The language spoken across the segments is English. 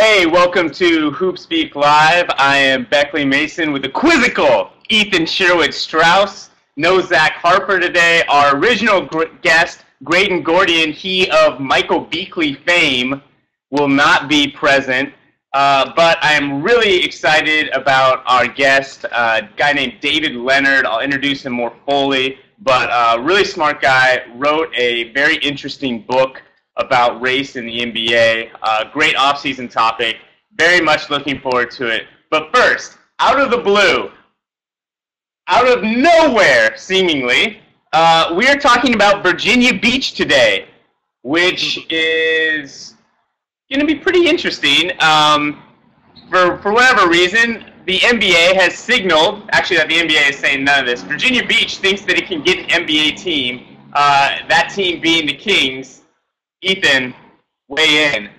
Hey, welcome to HoopSpeak Live. I am Beckley Mason with the quizzical Ethan Sherwood-Strauss. No Zach Harper today. Our original guest, Graydon Gordian, he of Michael Beckley fame, will not be present. But I am really excited about our guest, a guy named David Leonard. I'll introduce him more fully, but a really smart guy, wrote a very interesting book about race in the NBA. Great offseason topic. Very much looking forward to it. But first, out of the blue, out of nowhere, seemingly, we are talking about Virginia Beach today, which is going to be pretty interesting. For whatever reason, the NBA has signaled, actually that the NBA is saying none of this, Virginia Beach thinks that it can get an NBA team, that team being the Kings. Ethan, weigh in.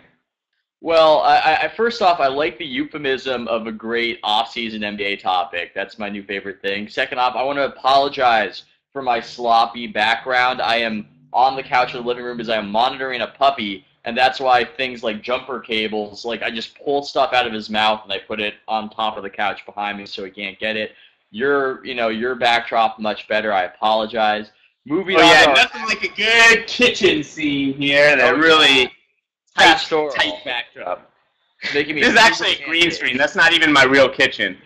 Well, first off, I like the euphemism of a great off-season NBA topic. That's my new favorite thing. Second off, I want to apologize for my sloppy background. I am on the couch in the living room as I am monitoring a puppy, and that's why things like jumper cables, like I just pull stuff out of his mouth and I put it on top of the couch behind me so he can't get it. Your backdrop much better. I apologize. Moving on. Yeah, nothing like a good kitchen scene here. That really tight backdrop. This is actually a green screen. That's not even my real kitchen.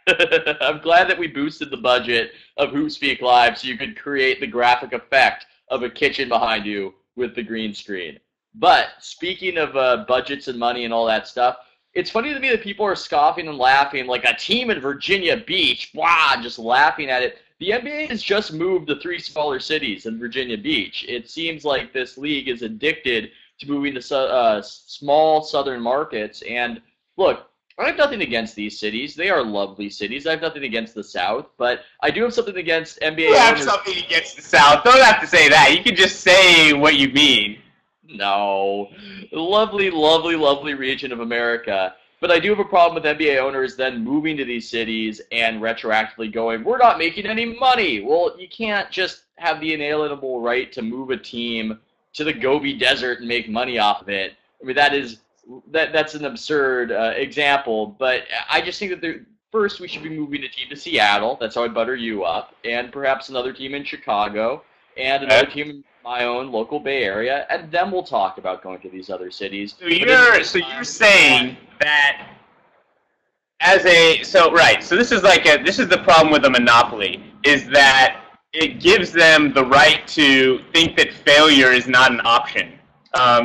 I'm glad that we boosted the budget of HoopSpeak Live so you could create the graphic effect of a kitchen behind you with the green screen. But speaking of budgets and money and all that stuff, it's funny to me that people are scoffing and laughing like a team in Virginia Beach, blah, just laughing at it. The NBA has just moved to 3 smaller cities in Virginia Beach. It seems like this league is addicted to moving to small southern markets. And look, I have nothing against these cities. They are lovely cities. I have nothing against the South, but I do have something against NBA You have something against the South. Don't have to say that. You can just say what you mean. No. Lovely, lovely, lovely region of America. But I do have a problem with NBA owners then moving to these cities and retroactively going, we're not making any money. Well, you can't just have the inalienable right to move a team to the Gobi Desert and make money off of it. I mean, that's an absurd example, but I just think that first we should be moving a team to Seattle. That's how I butter you up. And perhaps another team in Chicago and another team in my own local Bay Area, and then we'll talk about going to these other cities. So you're saying that so this is the problem with a monopoly, is that it gives them the right to think that failure is not an option.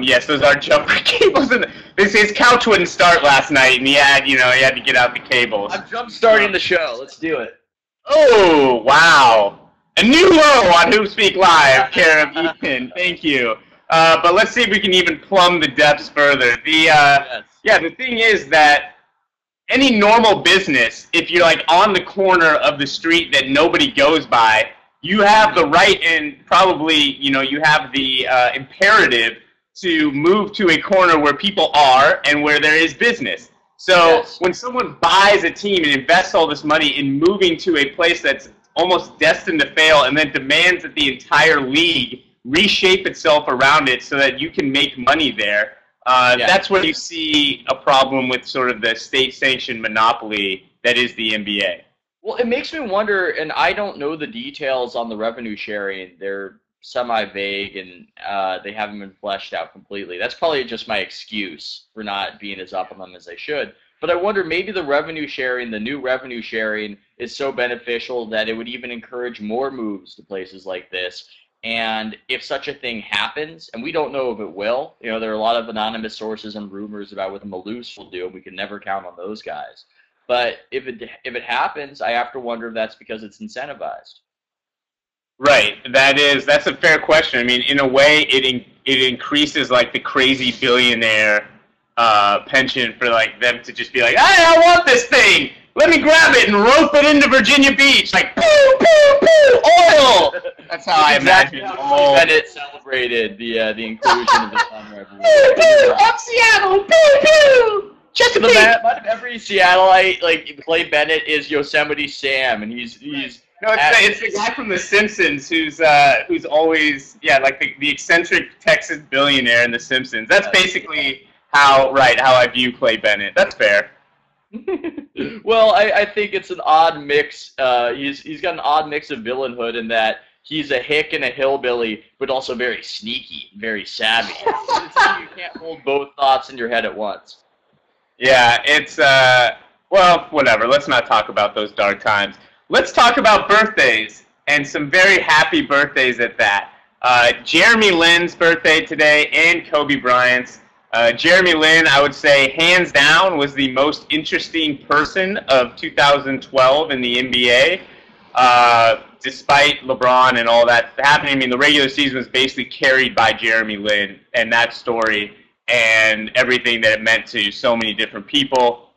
Yes, those are jumper cables, and his couch wouldn't start last night, and he had to get out the cables. I'm jump starting the show. Let's do it. Oh wow. A new low on HoopSpeak Live, care of Ethan. Thank you. But let's see if we can even plumb the depths further. The thing is that any normal business, if you're like on the corner of the street that nobody goes by, you have the right and probably you have the imperative to move to a corner where people are and where there is business. So when someone buys a team and invests all this money in moving to a place that's almost destined to fail, and then demands that the entire league reshape itself around it so that you can make money there. That's where you see a problem with sort of the state-sanctioned monopoly that is the NBA. Well, it makes me wonder, and I don't know the details on the revenue sharing. They're semi-vague, and they haven't been fleshed out completely. That's probably just my excuse for not being as up on them as I should. But I wonder, maybe the new revenue sharing is so beneficial that it would even encourage more moves to places like this. And if such a thing happens, and we don't know if it will, there are a lot of anonymous sources and rumors about what the Maloofs will do, and we can never count on those guys. But if it happens, I have to wonder if that's because it's incentivized. Right. That's a fair question. I mean, in a way, it increases like the crazy billionaire pension for like them to just be like, hey, I want this thing. Let me grab it and rope it into Virginia Beach. Like, pew, pew, pew, oil. That's how I imagine it. Bennett celebrated the inclusion of the Sun Revolution. Pew, pew, up Seattle, pew, pew. Just every Seattleite, like, Clay Bennett is Yosemite Sam, and he's No, it's the guy from The Simpsons who's always, like the eccentric Texas billionaire in The Simpsons. That's basically how I view Clay Bennett. That's fair. Well, I think it's an odd mix. He's got an odd mix of villainhood in that he's a hick and a hillbilly, but also very sneaky, very savvy. It's like you can't hold both thoughts in your head at once. Yeah, it's well, whatever. Let's not talk about those dark times. Let's talk about birthdays, and some very happy birthdays at that. Jeremy Lin's birthday today, and Kobe Bryant's. Jeremy Lin, I would say, hands down, was the most interesting person of 2012 in the NBA. Despite LeBron and all that happening, I mean, the regular season was basically carried by Jeremy Lin and that story and everything that it meant to so many different people.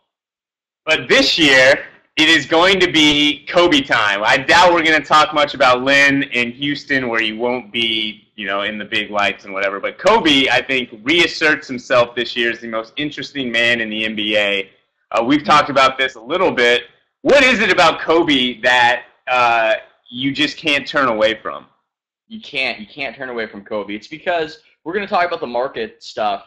But this year, it is going to be Kobe time. I doubt we're going to talk much about Lin in Houston, where he won't be, you know, in the big lights and whatever. But Kobe, I think, reasserts himself this year as the most interesting man in the NBA. We've talked about this a little bit. What is it about Kobe that you just can't turn away from? You can't turn away from Kobe. It's because we're going to talk about the market stuff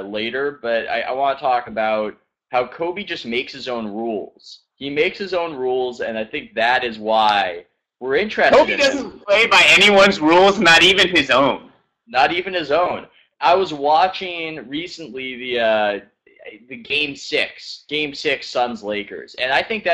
later, but I want to talk about how Kobe just makes his own rules. He makes his own rules, and I think that is why we're interested Kobe in doesn't play by anyone's rules, not even his own. Not even his own. I was watching recently the Game 6 Suns-Lakers, and I think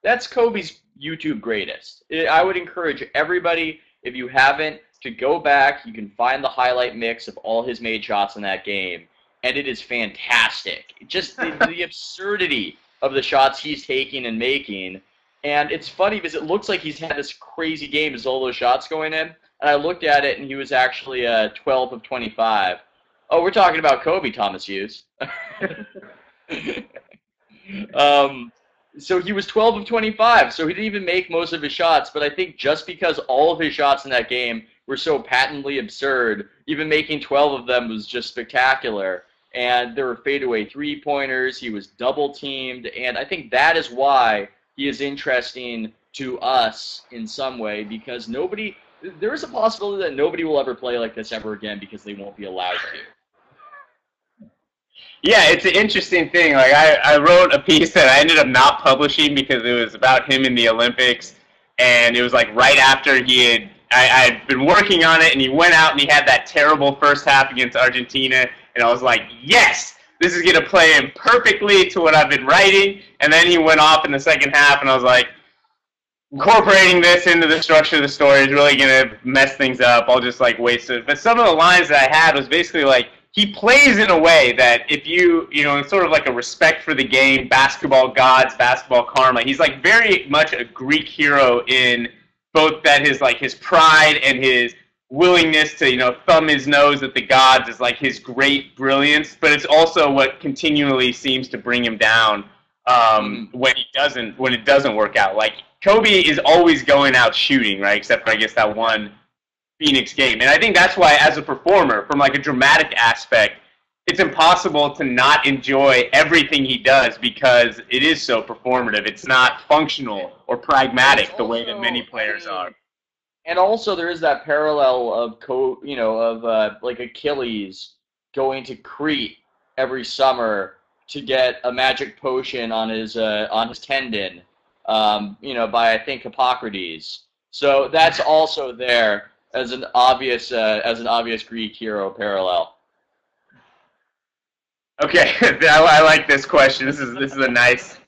that's Kobe's YouTube greatest. I would encourage everybody, if you haven't, to go back. You can find the highlight mix of all his made shots in that game, and it is fantastic. Just the absurdity of the shots he's taking and making. And it's funny because it looks like he's had this crazy game with all those shots going in. And I looked at it, and he was actually 12 of 25. Oh, we're talking about Kobe, Thomas Hughes. So he was 12 of 25, so he didn't even make most of his shots. But I think just because all of his shots in that game were so patently absurd, even making 12 of them was just spectacular. And there were fadeaway three-pointers. He was double-teamed. And I think that is why he is interesting to us in some way, because there is a possibility that nobody will ever play like this ever again because they won't be allowed to. Yeah, it's an interesting thing. Like I wrote a piece that I ended up not publishing because it was about him in the Olympics, and it was like right after I had been working on it, and he went out and he had that terrible first half against Argentina, and I was like, yes, this is going to play in perfectly to what I've been writing. And then he went off in the second half, and I was like, incorporating this into the structure of the story is really going to mess things up. I'll just like waste it. But some of the lines that I had was basically like, he plays in a way that if you know, it's sort of like a respect for the game, basketball gods, basketball karma. He's like very much a Greek hero in both that his pride and his willingness to, you know, thumb his nose at the gods is like his great brilliance, but it's also what continually seems to bring him down when it doesn't work out. Like Kobe is always going out shooting, right? Except for I guess that one Phoenix game. And I think that's why, as a performer, from like a dramatic aspect, it's impossible to not enjoy everything he does because it is so performative. It's not functional or pragmatic the way that many players are. And also, there is that parallel of like Achilles going to Crete every summer to get a magic potion on his tendon, by I think Hippocrates. So that's also there as an obvious Greek hero parallel. Okay, I like this question. This is a nice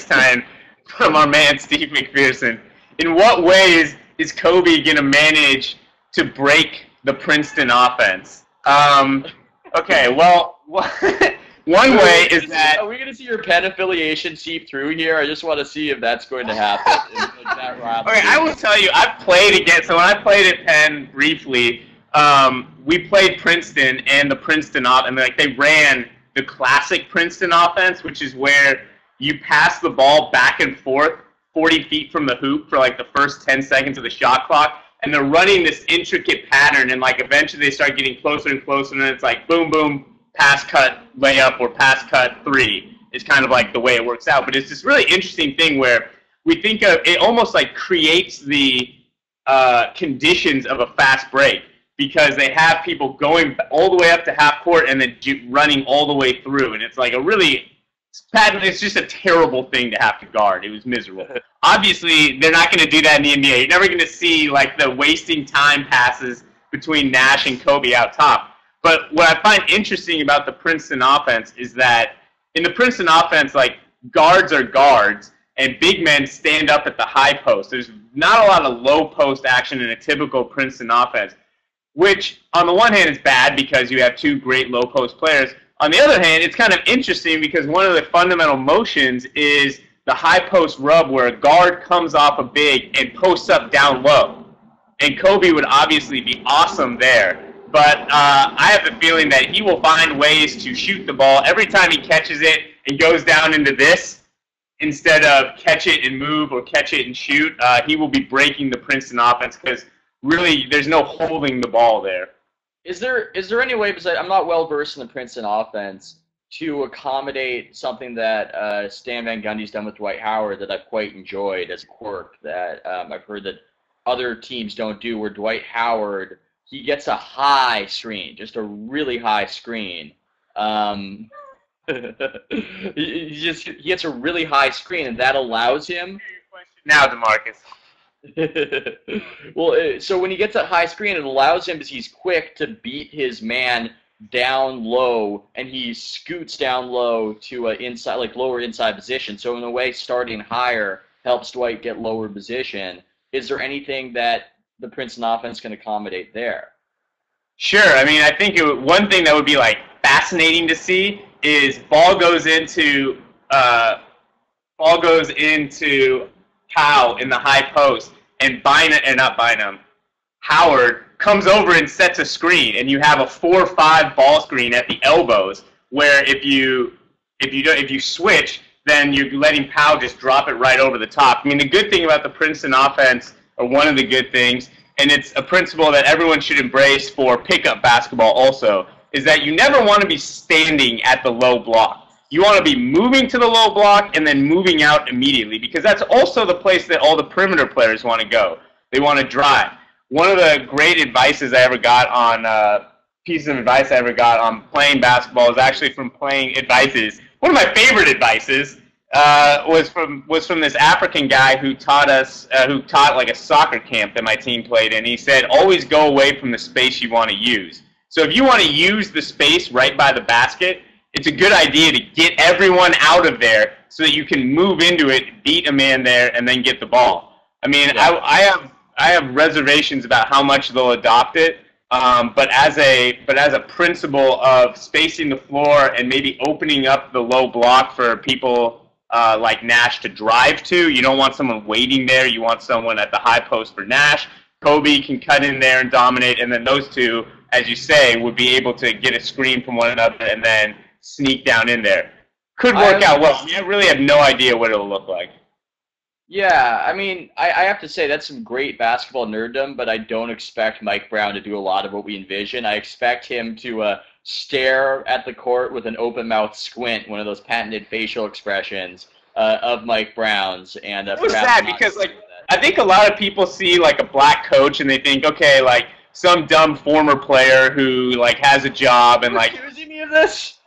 time from our man Steve McPherson. In what ways is Kobe going to manage to break the Princeton offense? Okay, well, one way is that... Are we going to see your Penn affiliation seep through here? I just want to see if that's going to happen. Okay, I will tell you, I've played against... So when I played at Penn briefly, we played Princeton and the Princeton and like they ran the classic Princeton offense, which is where you pass the ball back and forth 40 feet from the hoop for like the first 10 seconds of the shot clock, and they're running this intricate pattern, and like eventually they start getting closer and closer, and then it's like boom, boom, pass cut, layup, or pass cut, three is kind of like the way it works out. But it's this really interesting thing where we think of it almost like creates the conditions of a fast break. because they have people going all the way up to half court and then running all the way through. And it's like it's just a terrible thing to have to guard. It was miserable. Obviously, they're not going to do that in the NBA. You're never going to see like the wasting time passes between Nash and Kobe out top. But what I find interesting about the Princeton offense is that in the Princeton offense, like, guards are guards, and big men stand up at the high post. There's not a lot of low post action in a typical Princeton offense, which on the one hand is bad because you have two great low post players. On the other hand, it's kind of interesting because one of the fundamental motions is the high post rub where a guard comes off a big and posts up down low. And Kobe would obviously be awesome there. But I have the feeling that he will find ways to shoot the ball every time he catches it and goes down into this instead of catch it and move or catch it and shoot. He will be breaking the Princeton offense because really there's no holding the ball there. Is there any way, because I'm not well versed in the Princeton offense, to accommodate something that Stan Van Gundy's done with Dwight Howard that I've quite enjoyed as a quirk that I've heard that other teams don't do, where Dwight Howard, he gets a high screen, just a really high screen. He gets a really high screen, and that allows him. Now, DeMarcus. Well, so when he gets that high screen, it allows him, because he's quick, to beat his man down low, and he scoots down low to a inside, like lower inside position. So in a way, starting higher helps Dwight get lower position. Is there anything that the Princeton offense can accommodate there? Sure. I mean, I think one thing that would be like fascinating to see is ball goes into Powell in the high post, and Howard comes over and sets a screen, and you have a 4-5 ball screen at the elbows, where if you switch, then you're letting Powell just drop it right over the top. I mean, the good thing about the Princeton offense, or one of the good things, and it's a principle that everyone should embrace for pickup basketball also, is that you never want to be standing at the low block. You want to be moving to the low block and then moving out immediately, because that's also the place that all the perimeter players want to go. They want to drive. One of the great pieces of advice I ever got on playing basketball is actually from playing advices. One of my favorite advices was from this African guy who taught like a soccer camp that my team played in. He said, always go away from the space you want to use. So if you want to use the space right by the basket, it's a good idea to get everyone out of there so that you can move into it, beat a man there, and then get the ball. I mean, yeah. I have reservations about how much they'll adopt it, but as a principle of spacing the floor and maybe opening up the low block for people like Nash to drive to. You don't want someone waiting there. You want someone at the high post for Nash. Kobe can cut in there and dominate, and then those two, as you say, would be able to get a screen from one another and then sneak down in there. Could work out well. I really have no idea what it'll look like. Yeah, I mean, I have to say that's some great basketball nerddom, but I don't expect Mike Brown to do a lot of what we envision. I expect him to stare at the court with an open-mouthed squint, one of those patented facial expressions of Mike Brown's. And it was sad because, like, I think a lot of people see, like, a black coach and they think, okay, like, some dumb former player who, like, has a job and, like... Are you accusing me of this?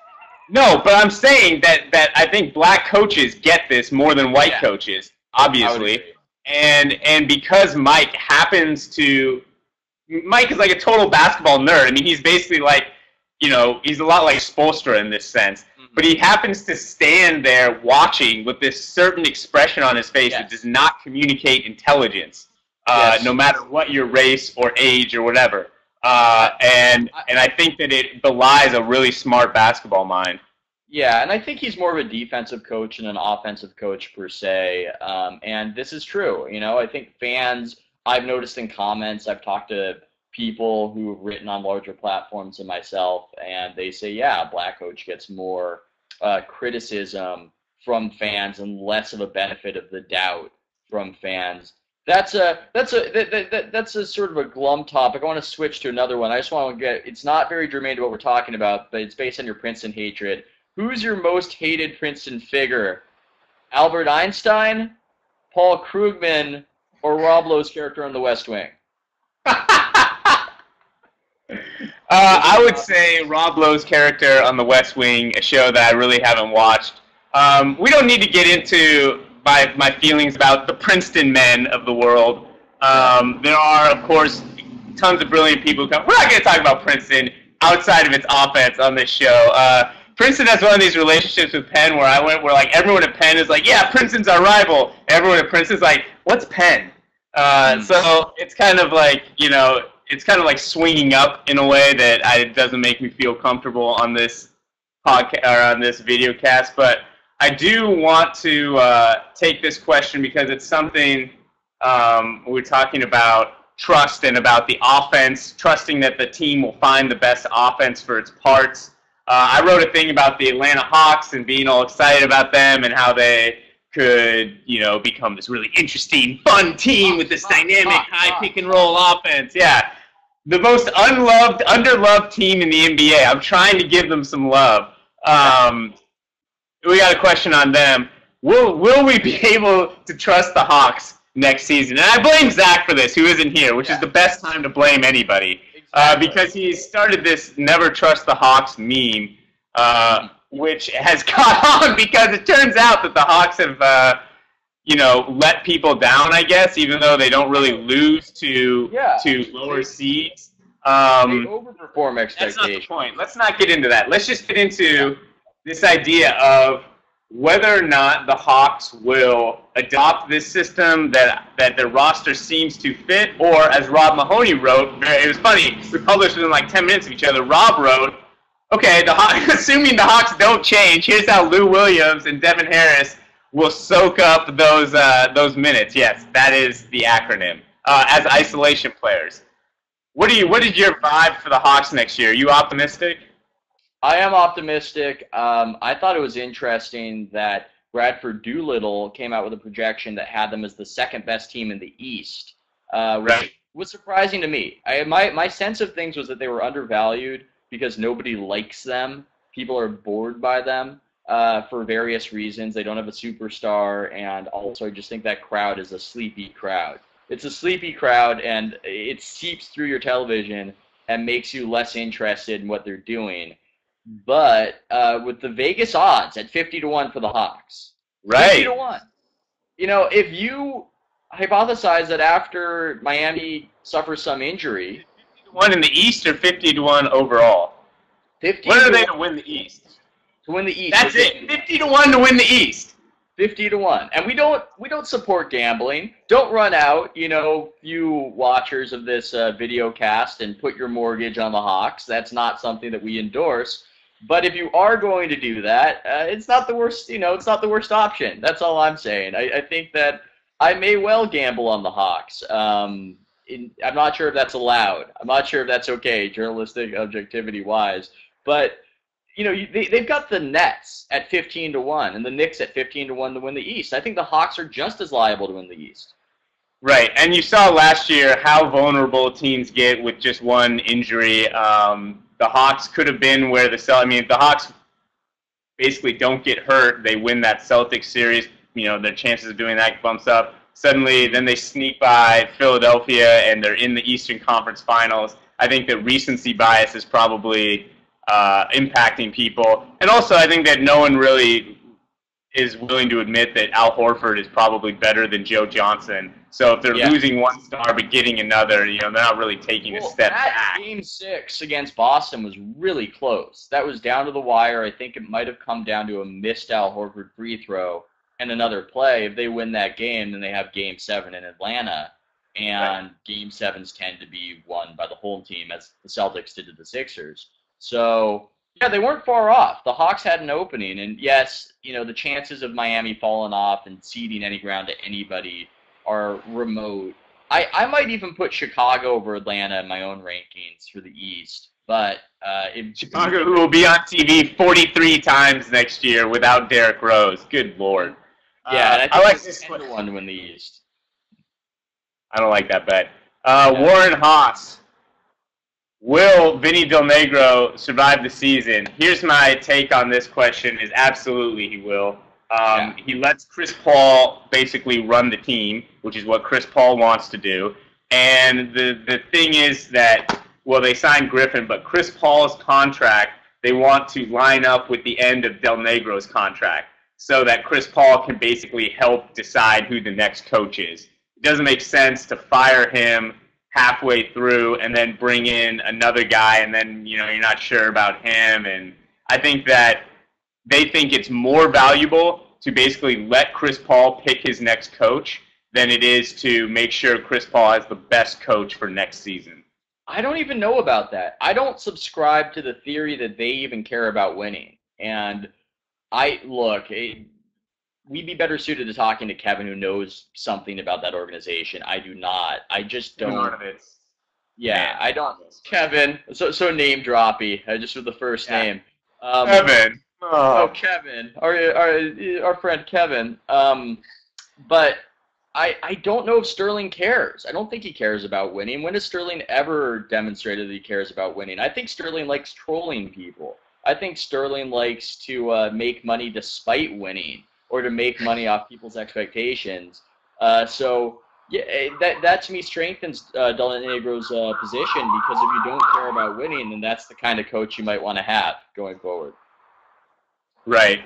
No, but I'm saying that I think black coaches get this more than white coaches, obviously. And because Mike is like a total basketball nerd. I mean, he's basically like, you know, he's a lot like Spoelstra in this sense. Mm-hmm. But he happens to stand there watching with this certain expression on his face that does not communicate intelligence, no matter what your race or age or whatever. And I think that it belies a really smart basketball mind. Yeah, and I think he's more of a defensive coach than an offensive coach per se. And this is true. You know, I think fans, I've noticed in comments, I've talked to people who have written on larger platforms than myself, and they say, yeah, black coach gets more criticism from fans and less of a benefit of the doubt from fans. That's a sort of a glum topic. I want to switch to another one. I just want to get, it's not very germane to what we're talking about, but it's based on your Princeton hatred. Who's your most hated Princeton figure? Albert Einstein, Paul Krugman, or Rob Lowe's character on The West Wing? I would say Rob Lowe's character on The West Wing, a show that I really haven't watched. We don't need to get into my feelings about the Princeton men of the world. There are, of course, tons of brilliant people who come. We're not going to talk about Princeton outside of its offense on this show. Princeton has one of these relationships with Penn where like everyone at Penn is like, yeah, Princeton's our rival. Everyone at Princeton's like, what's Penn? So it's kind of like, it's kind of like swinging up in a way that it doesn't make me feel comfortable on this podcast or on this video cast. But I do want to take this question because it's something we're talking about trust and about the offense, trusting that the team will find the best offense for its parts. I wrote a thing about the Atlanta Hawks and being all excited about them and how they could, become this really interesting, fun team with this dynamic, high pick and roll offense. Yeah, the most underloved team in the NBA. I'm trying to give them some love. We got a question on them. Will we be able to trust the Hawks next season? And I blame Zach for this, who isn't here, which is the best time to blame anybody. Because he started this never trust the Hawks meme, which has caught on because it turns out that the Hawks have, let people down, I guess, even though they don't really lose to lower seeds. They overperform expectations. That's not the point. Let's not get into that. Let's just get into this idea of whether or not the Hawks will adopt this system that their roster seems to fit, or as Rob Mahoney wrote, it was funny, we published within like 10 minutes of each other, Rob wrote, okay, assuming the Hawks don't change, here's how Lou Williams and Devin Harris will soak up those minutes. Yes, that is the acronym, as isolation players. What is your vibe for the Hawks next year? Are you optimistic? I am optimistic. I thought it was interesting that Bradford Doolittle came out with a projection that had them as the second best team in the East, which was surprising to me. My sense of things was that they were undervalued because nobody likes them. People are bored by them for various reasons. They don't have a superstar, and also I just think that crowd is a sleepy crowd. It's a sleepy crowd, and it seeps through your television and makes you less interested in what they're doing. But with the Vegas odds at 50-1 for the Hawks, 50-1. If you hypothesize that after Miami suffers some injury, 50-1 in the East or 50-1 overall. 50. What are they to win the East? To win the East. That's it. 50-1 to win the East. 50-1, and we don't support gambling. Don't run out, you watchers of this video cast and put your mortgage on the Hawks. That's not something that we endorse. But if you are going to do that, it's not the worst. It's not the worst option. That's all I'm saying. I think that I may well gamble on the Hawks. I'm not sure if that's allowed. I'm not sure if that's okay, journalistic objectivity wise. But they've got the Nets at 15-1 and the Knicks at 15-1 to win the East. I think the Hawks are just as liable to win the East. Right, and you saw last year how vulnerable teams get with just one injury. The Hawks could have been where the Hawks basically don't get hurt. They win that Celtics series. Their chances of doing that bumps up. Suddenly, then they sneak by Philadelphia, and they're in the Eastern Conference Finals. I think that recency bias is probably impacting people. And also, I think that no one really is willing to admit that Al Horford is probably better than Joe Johnson. So if they're losing one star but getting another, they're not really taking a step back. Game 6 against Boston was really close. That was down to the wire. I think it might have come down to a missed Al Horford free throw and another play. If they win that game, then they have Game 7 in Atlanta. And Game 7s tend to be won by the home team, as the Celtics did to the Sixers. So, they weren't far off. The Hawks had an opening. And yes, the chances of Miami falling off and ceding any ground to anybody are remote. I might even put Chicago over Atlanta in my own rankings for the East. But if Chicago, who will be on TV 43 times next year without Derrick Rose. Good Lord. Yeah, I like this one to win the East. I don't like that bet. Warren Haas. Will Vinny Del Negro survive the season? Here's my take on this question: is absolutely he will. He lets Chris Paul basically run the team, which is what Chris Paul wants to do. And the thing is that well, they signed Griffin, but Chris Paul's contract, they want to line up with the end of Del Negro's contract so that Chris Paul can basically help decide who the next coach is. It doesn't make sense to fire him halfway through and then bring in another guy and then, you're not sure about him. And I think that they think it's more valuable to basically let Chris Paul pick his next coach than it is to make sure Chris Paul has the best coach for next season. I don't even know about that. I don't subscribe to the theory that they even care about winning. And we'd be better suited to talking to Kevin, who knows something about that organization. I do not. I just don't. Yeah, I don't. Kevin, so name droppy, just with the first name. Kevin. Kevin, our friend Kevin. But I don't know if Sterling cares. I don't think he cares about winning. When has Sterling ever demonstrated that he cares about winning? I think Sterling likes trolling people. I think Sterling likes to make money despite winning, or to make money off people's expectations. So yeah, that to me strengthens Del Negro's position, because if you don't care about winning, then that's the kind of coach you might want to have going forward. Right.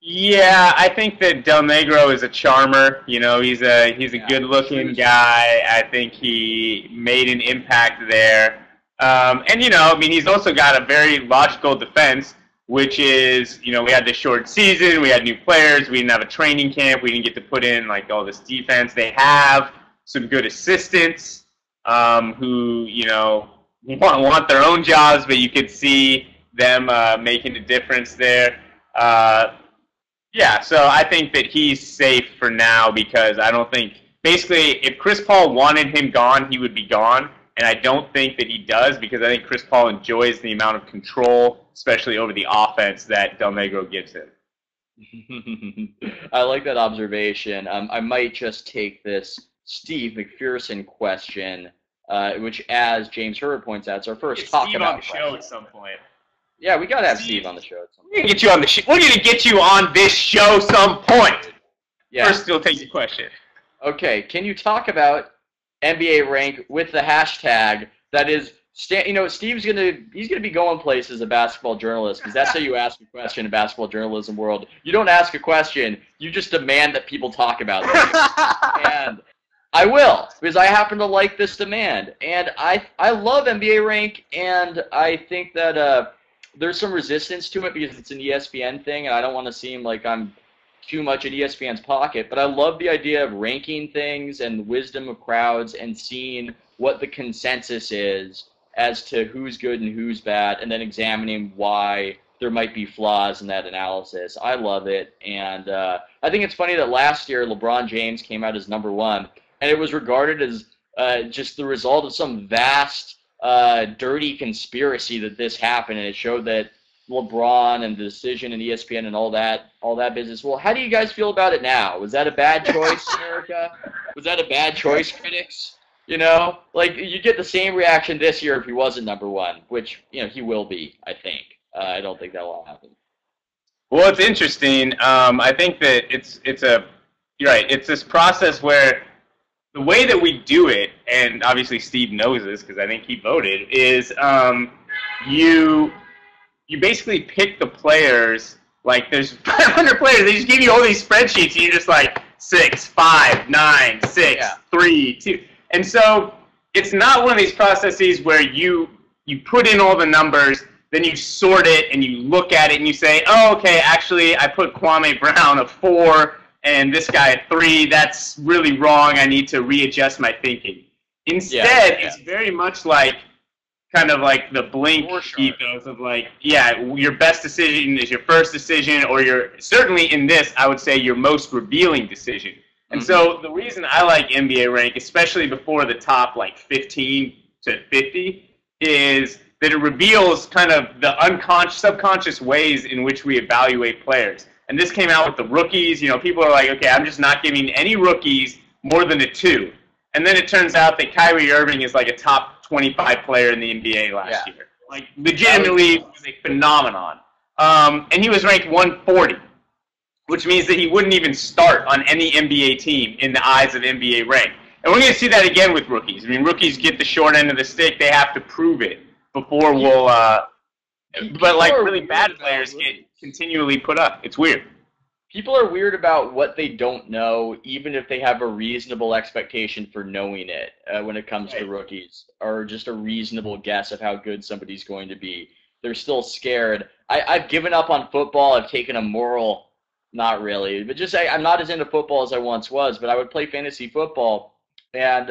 Yeah, I think that Del Negro is a charmer. He's a good-looking guy. I think he made an impact there. And he's also got a very logical defense, which is, we had this short season, we had new players, we didn't have a training camp, we didn't get to put in all this defense. They have some good assistants who, want their own jobs, but you could see them making a difference there. Yeah, so I think that he's safe for now, because I don't think, basically, if Chris Paul wanted him gone, he would be gone. And I don't think that he does, because I think Chris Paul enjoys the amount of control, especially over the offense, that Del Negro gives him. I like that observation. I might just take this Steve McPherson question, which, as James Hurd points out, is our first talk about Steve on the show at some point. Yeah, we got to have Steve on the show at some point. We're going to get you on this show some point. Yeah. First, we'll take the question. Okay, can you talk about NBA rank with the hashtag that is, Steve's he's gonna be going places as a basketball journalist, because that's how you ask a question in basketball journalism world. You don't ask a question, you just demand that people talk about things. And I will, because I happen to like this demand. And I love NBA rank, and I think that there's some resistance to it because it's an ESPN thing, and I don't want to seem like I'm too much at ESPN's pocket, but I love the idea of ranking things and the wisdom of crowds and seeing what the consensus is as to who's good and who's bad, and then examining why there might be flaws in that analysis. I love it, and I think it's funny that last year LeBron James came out as #1, and it was regarded as just the result of some vast, dirty conspiracy that this happened, and it showed that LeBron and the decision and ESPN and all that business. Well, how do you guys feel about it now? Was that a bad choice, America? Was that a bad choice, critics? You get the same reaction this year if he wasn't #1, which, he will be, I think. I don't think that will happen. Well, it's interesting. I think that you're right. It's this process where the way that we do it, and obviously Steve knows this because I think he voted, is you basically pick the players. There's 500 players. They just give you all these spreadsheets, and you're just 6, 5, 9, 6, 3, 2. And so it's not one of these processes where you put in all the numbers, then you sort it, and you look at it, and you say, oh, okay, actually, I put Kwame Brown a 4, and this guy a 3. That's really wrong. I need to readjust my thinking. Instead, it's very much kind of the Blink ethos of your best decision is your first decision, or certainly in this, I would say, your most revealing decision. And so the reason I like NBA rank, especially before the top 15 to 50, is that it reveals kind of the subconscious ways in which we evaluate players. And this came out with the rookies. People are like, okay, I'm just not giving any rookies more than a 2. And then it turns out that Kyrie Irving is a top 25 player in the NBA last year. Legitimately was a phenomenon. And he was ranked 140, which means that he wouldn't even start on any NBA team in the eyes of NBA rank. And we're going to see that again with rookies. I mean, rookies get the short end of the stick. They have to prove it before we'll but like really bad players get continually put up. It's weird. People are weird about what they don't know, even if they have a reasonable expectation for knowing it when it comes to rookies, or just a reasonable guess of how good somebody's going to be. They're still scared. I've given up on football. I've taken a moral, not really, but just I'm not as into football as I once was, but I would play fantasy football, and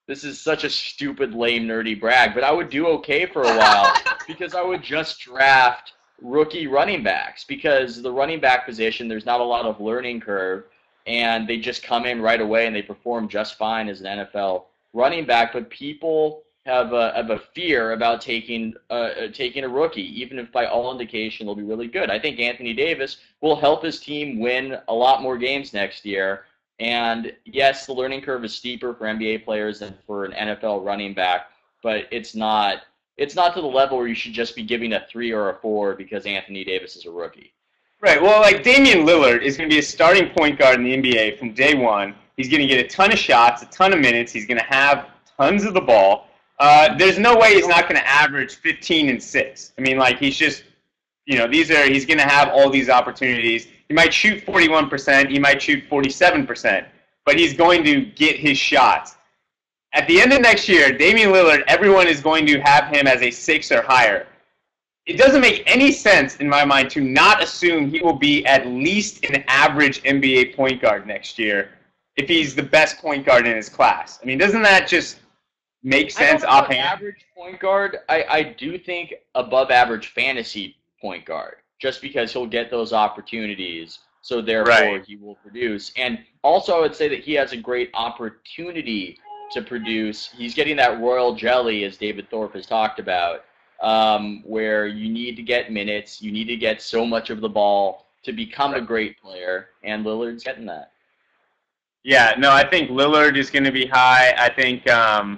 this is such a stupid, lame, nerdy brag, but I would do okay for a while because I would just draft rookie running backs, because the running back position, there's not a lot of learning curve, and they just come in right away and they perform just fine as an NFL running back. But people have a fear about taking a rookie, even if by all indication they'll be really good. I think Anthony Davis will help his team win a lot more games next year. And yes, the learning curve is steeper for NBA players than for an NFL running back, but it's not to the level where you should just be giving a 3 or a 4 because Anthony Davis is a rookie. Right. Well, like Damian Lillard is going to be a starting point guard in the NBA from day one. He's going to get a ton of shots, a ton of minutes. He's going to have tons of the ball. There's no way he's not going to average 15 and 6. I mean, like, he's just, he's going to have all these opportunities. He might shoot 41%. He might shoot 47%. But he's going to get his shots. At the end of next year, Damian Lillard, everyone is going to have him as a 6 or higher. It doesn't make any sense in my mind to not assume he will be at least an average NBA point guard next year if he's the best point guard in his class. I mean, doesn't that just make sense offhand? Average point guard, I do think above average fantasy point guard, just because he'll get those opportunities, so therefore he will produce. And also I would say that he has a great opportunity to produce. He's getting that royal jelly, as David Thorpe has talked about, where you need to get minutes, you need to get so much of the ball to become a great player, and Lillard's getting that. Yeah, no, I think Lillard is going to be high. I think, I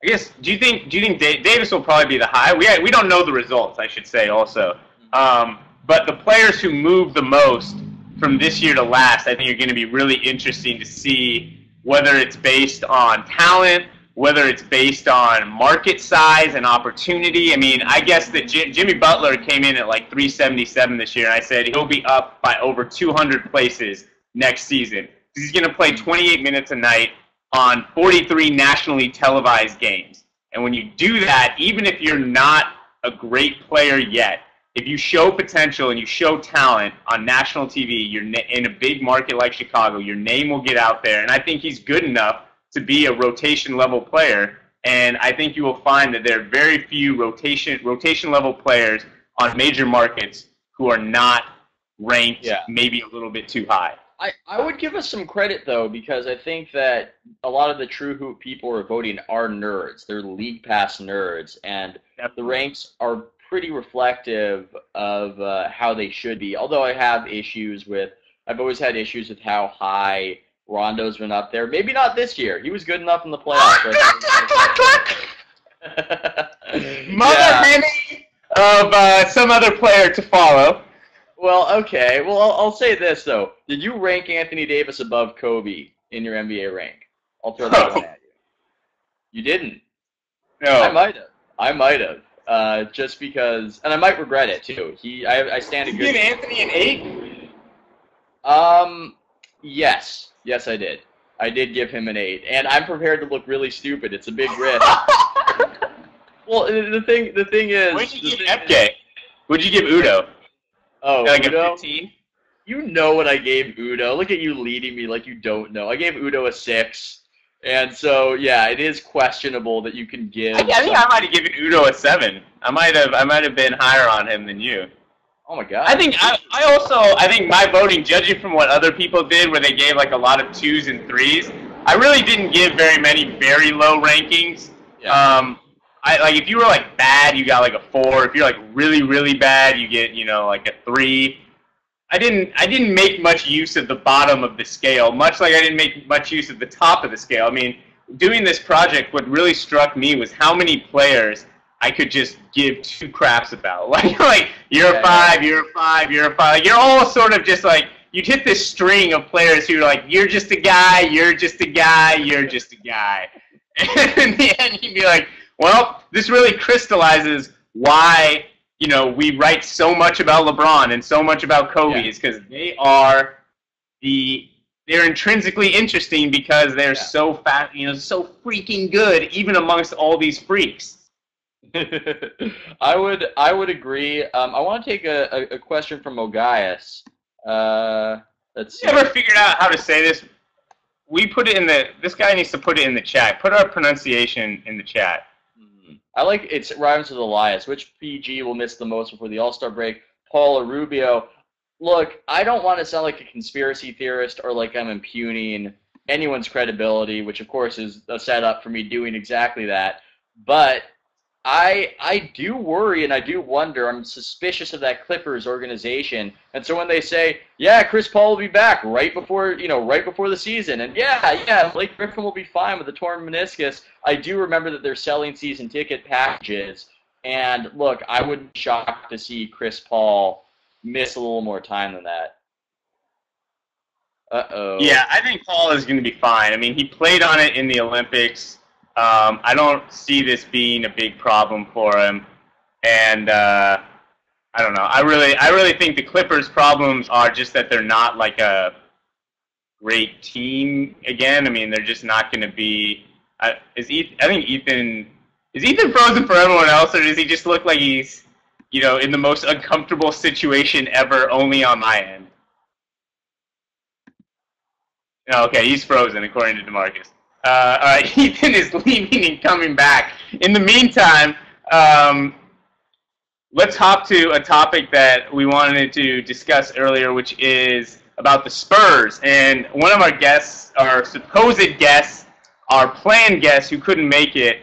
guess, do you think Davis will probably be the high? We don't know the results, I should say, also. But the players who move the most from this year to last, I think, are going to be really interesting to see, whether it's based on talent, whether it's based on market size and opportunity. I mean, I guess that Jimmy Butler came in at like 377 this year, and I said he'll be up by over 200 places next season. He's going to play 28 minutes a night on 43 nationally televised games. And when you do that, even if you're not a great player yet, if you show potential and you show talent on national TV, you're in a big market like Chicago, your name will get out there. And I think he's good enough to be a rotation-level player. And I think you will find that there are very few rotation-level players on major markets who are not ranked maybe a little bit too high. I would give us some credit, though, because I think that a lot of the true hoop people are voting are nerds. They're league pass nerds. And the ranks are pretty reflective of how they should be. Although I've always had issues with how high Rondo's been up there. Maybe not this year. He was good enough in the playoffs. Mother Henny of some other player to follow. Well, okay. Well, I'll say this, though. Did you rank Anthony Davis above Kobe in your NBA rank? I'll throw that one at you. You didn't? No. I might have. Just because, and I might regret it too. I stand a good. Did you give Anthony an 8? Yes, I did. I did give him an 8, and I'm prepared to look really stupid. It's a big risk. Well, the thing is. What did you give FK? What did you give Udo? Oh, like Udo? A 15? You know what I gave Udo. Look at you leading me like you don't know. I gave Udo a 6. And so, yeah, it is questionable that you can give. I think I might have given Udo a 7. I might have been higher on him than you. Oh my God. I think I think my voting, judging from what other people did, where they gave like a lot of 2s and 3s, I really didn't give very many very low rankings. Yeah. If you were like bad, you got like a 4. If you're like really, really bad, you get like a 3. I didn't make much use of the bottom of the scale, much like I didn't make much use of the top of the scale. I mean, doing this project, what really struck me was how many players I could just give 2 craps about. Like you're a 5, you're a 5, you're a 5. Like, you're all sort of just like, you'd hit this string of players who are like, you're just a guy, you're just a guy, you're just a guy. And in the end, you'd be like, well, this really crystallizes why, we write so much about LeBron and so much about Kobe, is because they're intrinsically interesting because they're so fast, so freaking good, even amongst all these freaks. I would agree. I want to take a question from Ogaius. Let's see. You ever figured out how to say this? We put it in this guy needs to put it in the chat. Put our pronunciation in the chat. I like it rhymes with Elias. Which PG will miss the most before the All-Star break? Paul or Rubio? Look, I don't want to sound like a conspiracy theorist or like I'm impugning anyone's credibility, which of course is a setup for me doing exactly that. But I do worry and I do wonder. I'm suspicious of that Clippers organization. And so when they say, yeah, Chris Paul will be back right before the season, and yeah, Blake Griffin will be fine with the torn meniscus, I do remember that they're selling season ticket packages. And look, I wouldn't be shocked to see Chris Paul miss a little more time than that. Yeah, I think Paul is going to be fine. I mean, he played on it in the Olympics. I don't see this being a big problem for him, and I don't know. I really think the Clippers' problems are just that they're not like a great team again. I mean, they're just not going to be. Is Ethan frozen for everyone else, or does he just look like he's in the most uncomfortable situation ever, only on my end? No, okay, he's frozen according to DeMarcus. All right, Ethan is leaving and coming back. In the meantime, let's hop to a topic that we wanted to discuss earlier, which is about the Spurs. And one of our guests, our supposed guests, our planned guest who couldn't make it,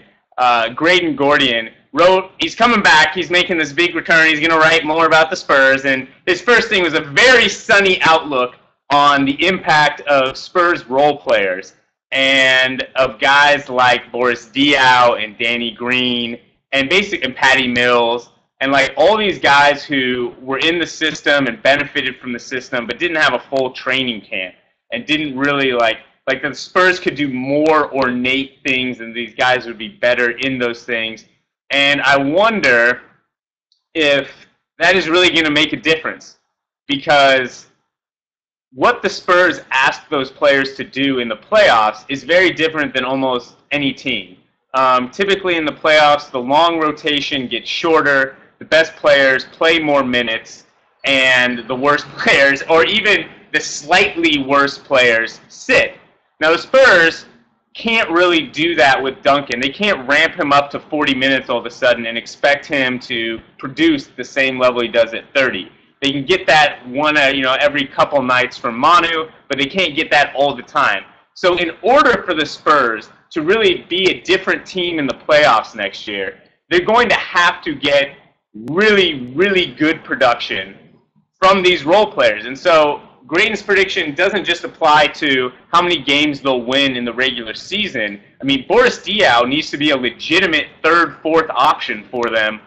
Graydon Gordian, wrote, he's coming back, he's making this big return, he's going to write more about the Spurs. And his first thing was a very sunny outlook on the impact of Spurs role players and of guys like Boris Diaw and Danny Green and Patty Mills and like all these guys who were in the system and benefited from the system but didn't have a full training camp and didn't really like the Spurs could do more ornate things and these guys would be better in those things. And I wonder if that is really going to make a difference, because what the Spurs ask those players to do in the playoffs is very different than almost any team. Typically in the playoffs, the long rotation gets shorter, the best players play more minutes, and the worst players, or even the slightly worse players, sit. Now the Spurs can't really do that with Duncan. They can't ramp him up to 40 minutes all of a sudden and expect him to produce the same level he does at 30. They can get that one, every couple nights from Manu, but they can't get that all the time. So in order for the Spurs to really be a different team in the playoffs next year, they're going to have to get really, really good production from these role players. And so Graydon's prediction doesn't just apply to how many games they'll win in the regular season. I mean, Boris Diaw needs to be a legitimate third, fourth option for them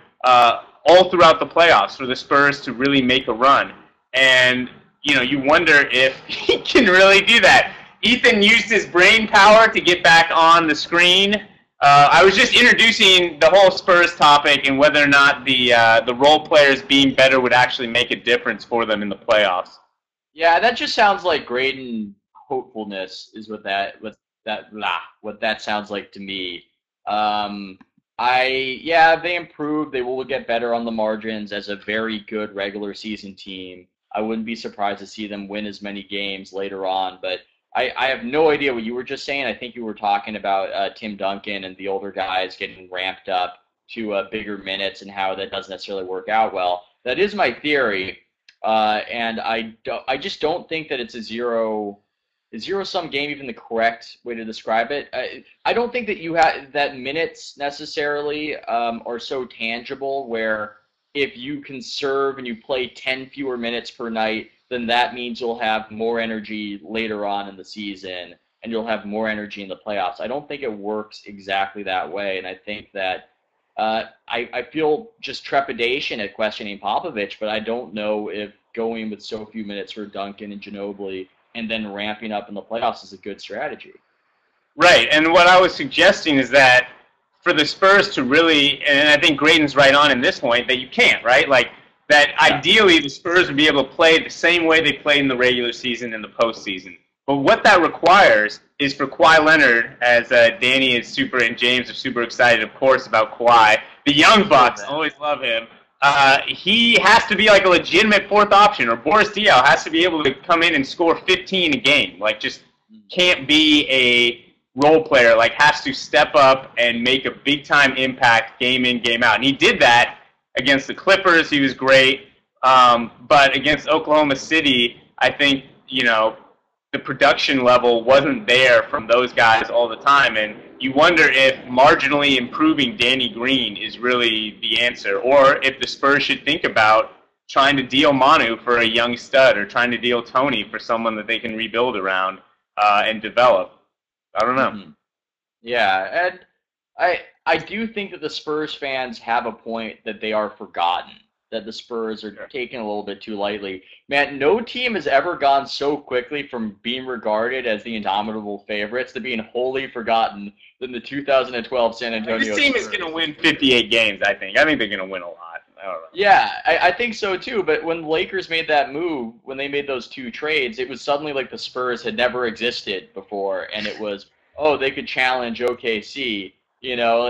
all throughout the playoffs for the Spurs to really make a run. And, you wonder if he can really do that. Ethan used his brain power to get back on the screen. I was just introducing the whole Spurs topic and whether or not the role players being better would actually make a difference for them in the playoffs. Yeah, that just sounds like Graydon hopefulness is what that sounds like to me. If they improve, they will get better on the margins as a very good regular season team. I wouldn't be surprised to see them win as many games later on, but I have no idea what you were just saying. I think you were talking about Tim Duncan and the older guys getting ramped up to bigger minutes and how that doesn't necessarily work out well. That is my theory, and I just don't think that it's a zero-sum game even the correct way to describe it. I don't think that you have that minutes necessarily are so tangible where if you can serve and you play 10 fewer minutes per night, then that means you'll have more energy later on in the season and you'll have more energy in the playoffs. I don't think it works exactly that way, and I think that I feel just trepidation at questioning Popovich, but I don't know if going with so few minutes for Duncan and Ginobili and then ramping up in the playoffs is a good strategy. Right, and what I was suggesting is that for the Spurs to really, and I think Graydon's right on in this point, that you can't, right? Like, that ideally the Spurs would be able to play the same way they played in the regular season and the postseason. But what that requires is for Kawhi Leonard, as Danny is super and James are super excited, of course, about Kawhi. The Young Bucks always love him. He has to be like a legitimate fourth option, or Boris Diaw has to be able to come in and score 15 a game. Like, just can't be a role player, like has to step up and make a big-time impact game in, game out. And he did that against the Clippers. He was great. But against Oklahoma City, I think, you know, the production level wasn't there from those guys all the time. And you wonder if marginally improving Danny Green is really the answer, or if the Spurs should think about trying to deal Manu for a young stud, or trying to deal Tony for someone that they can rebuild around and develop. I don't know. Mm-hmm. Yeah, and I do think that the Spurs fans have a point that they are forgotten, that the Spurs are taken a little bit too lightly. Man, no team has ever gone so quickly from being regarded as the indomitable favorites to being wholly forgotten than the 2012 San Antonio Spurs. This team is going to win 58 games, I think. I think they're going to win a lot. I don't know. Yeah, I think so too, but when the Lakers made that move, when they made those two trades, it was suddenly like the Spurs had never existed before, and it was, oh, they could challenge OKC, you know,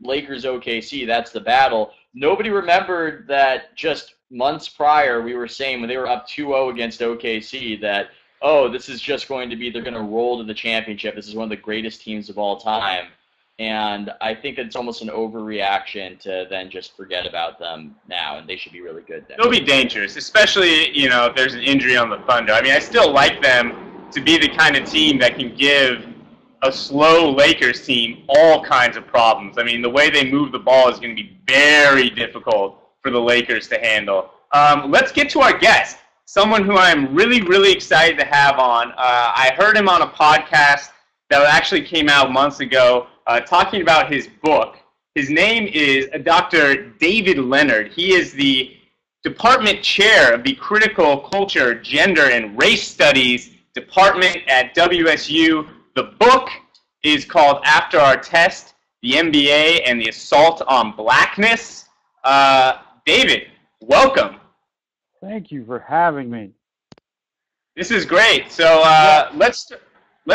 Lakers OKC, that's the battle. Nobody remembered that just months prior we were saying when they were up 2-0 against OKC that, oh, this is just going to be, they're going to roll to the championship, this is one of the greatest teams of all time. And I think it's almost an overreaction to then just forget about them now, and they should be really good then. They'll be dangerous, especially, you know, if there's an injury on the Thunder. I mean, I still like them to be the kind of team that can give a slow Lakers team all kinds of problems. I mean, the way they move the ball is going to be very difficult for the Lakers to handle. Let's get to our guest, someone who I'm really, really excited to have on. I heard him on a podcast that actually came out months ago, talking about his book. His name is Dr. David Leonard. He is the department chair of the Critical Culture, Gender, and Race Studies department at WSU. The book is called After Artest, the NBA and the Assault on Blackness. David, welcome. Thank you for having me. This is great. So let's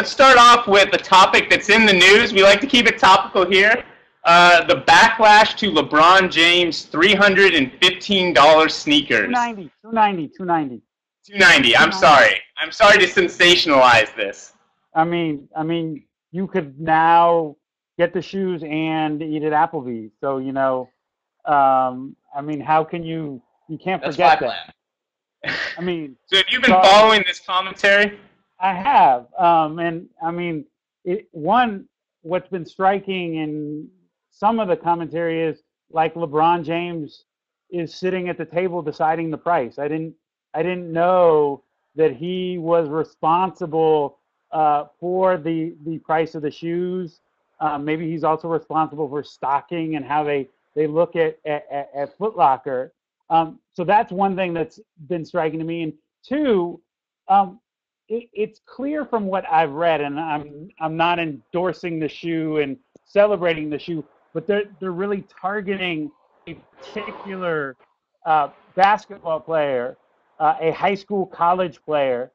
start off with a topic that's in the news. We like to keep it topical here. The backlash to LeBron James' $315 sneakers. $290. I'm sorry. I'm sorry to sensationalize this. I mean, you could now get the shoes and eat at Applebee's. So, you know, I mean, how can you can't forget that. I mean, so have you been following this commentary? I have. And I mean, what's been striking in some of the commentary is like LeBron James is sitting at the table deciding the price. I didn't know that he was responsible for the price of the shoes. Maybe he's also responsible for stocking and how they look at Foot Locker. So that's one thing that's been striking to me. And two, it's clear from what I've read, and I'm not endorsing the shoe and celebrating the shoe, but they're really targeting a particular basketball player, a high school, college player,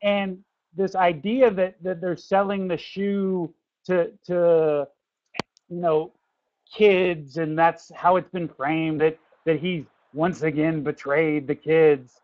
and this idea that they're selling the shoe to you know, kids, and that's how it's been framed, that he's once again betrayed the kids.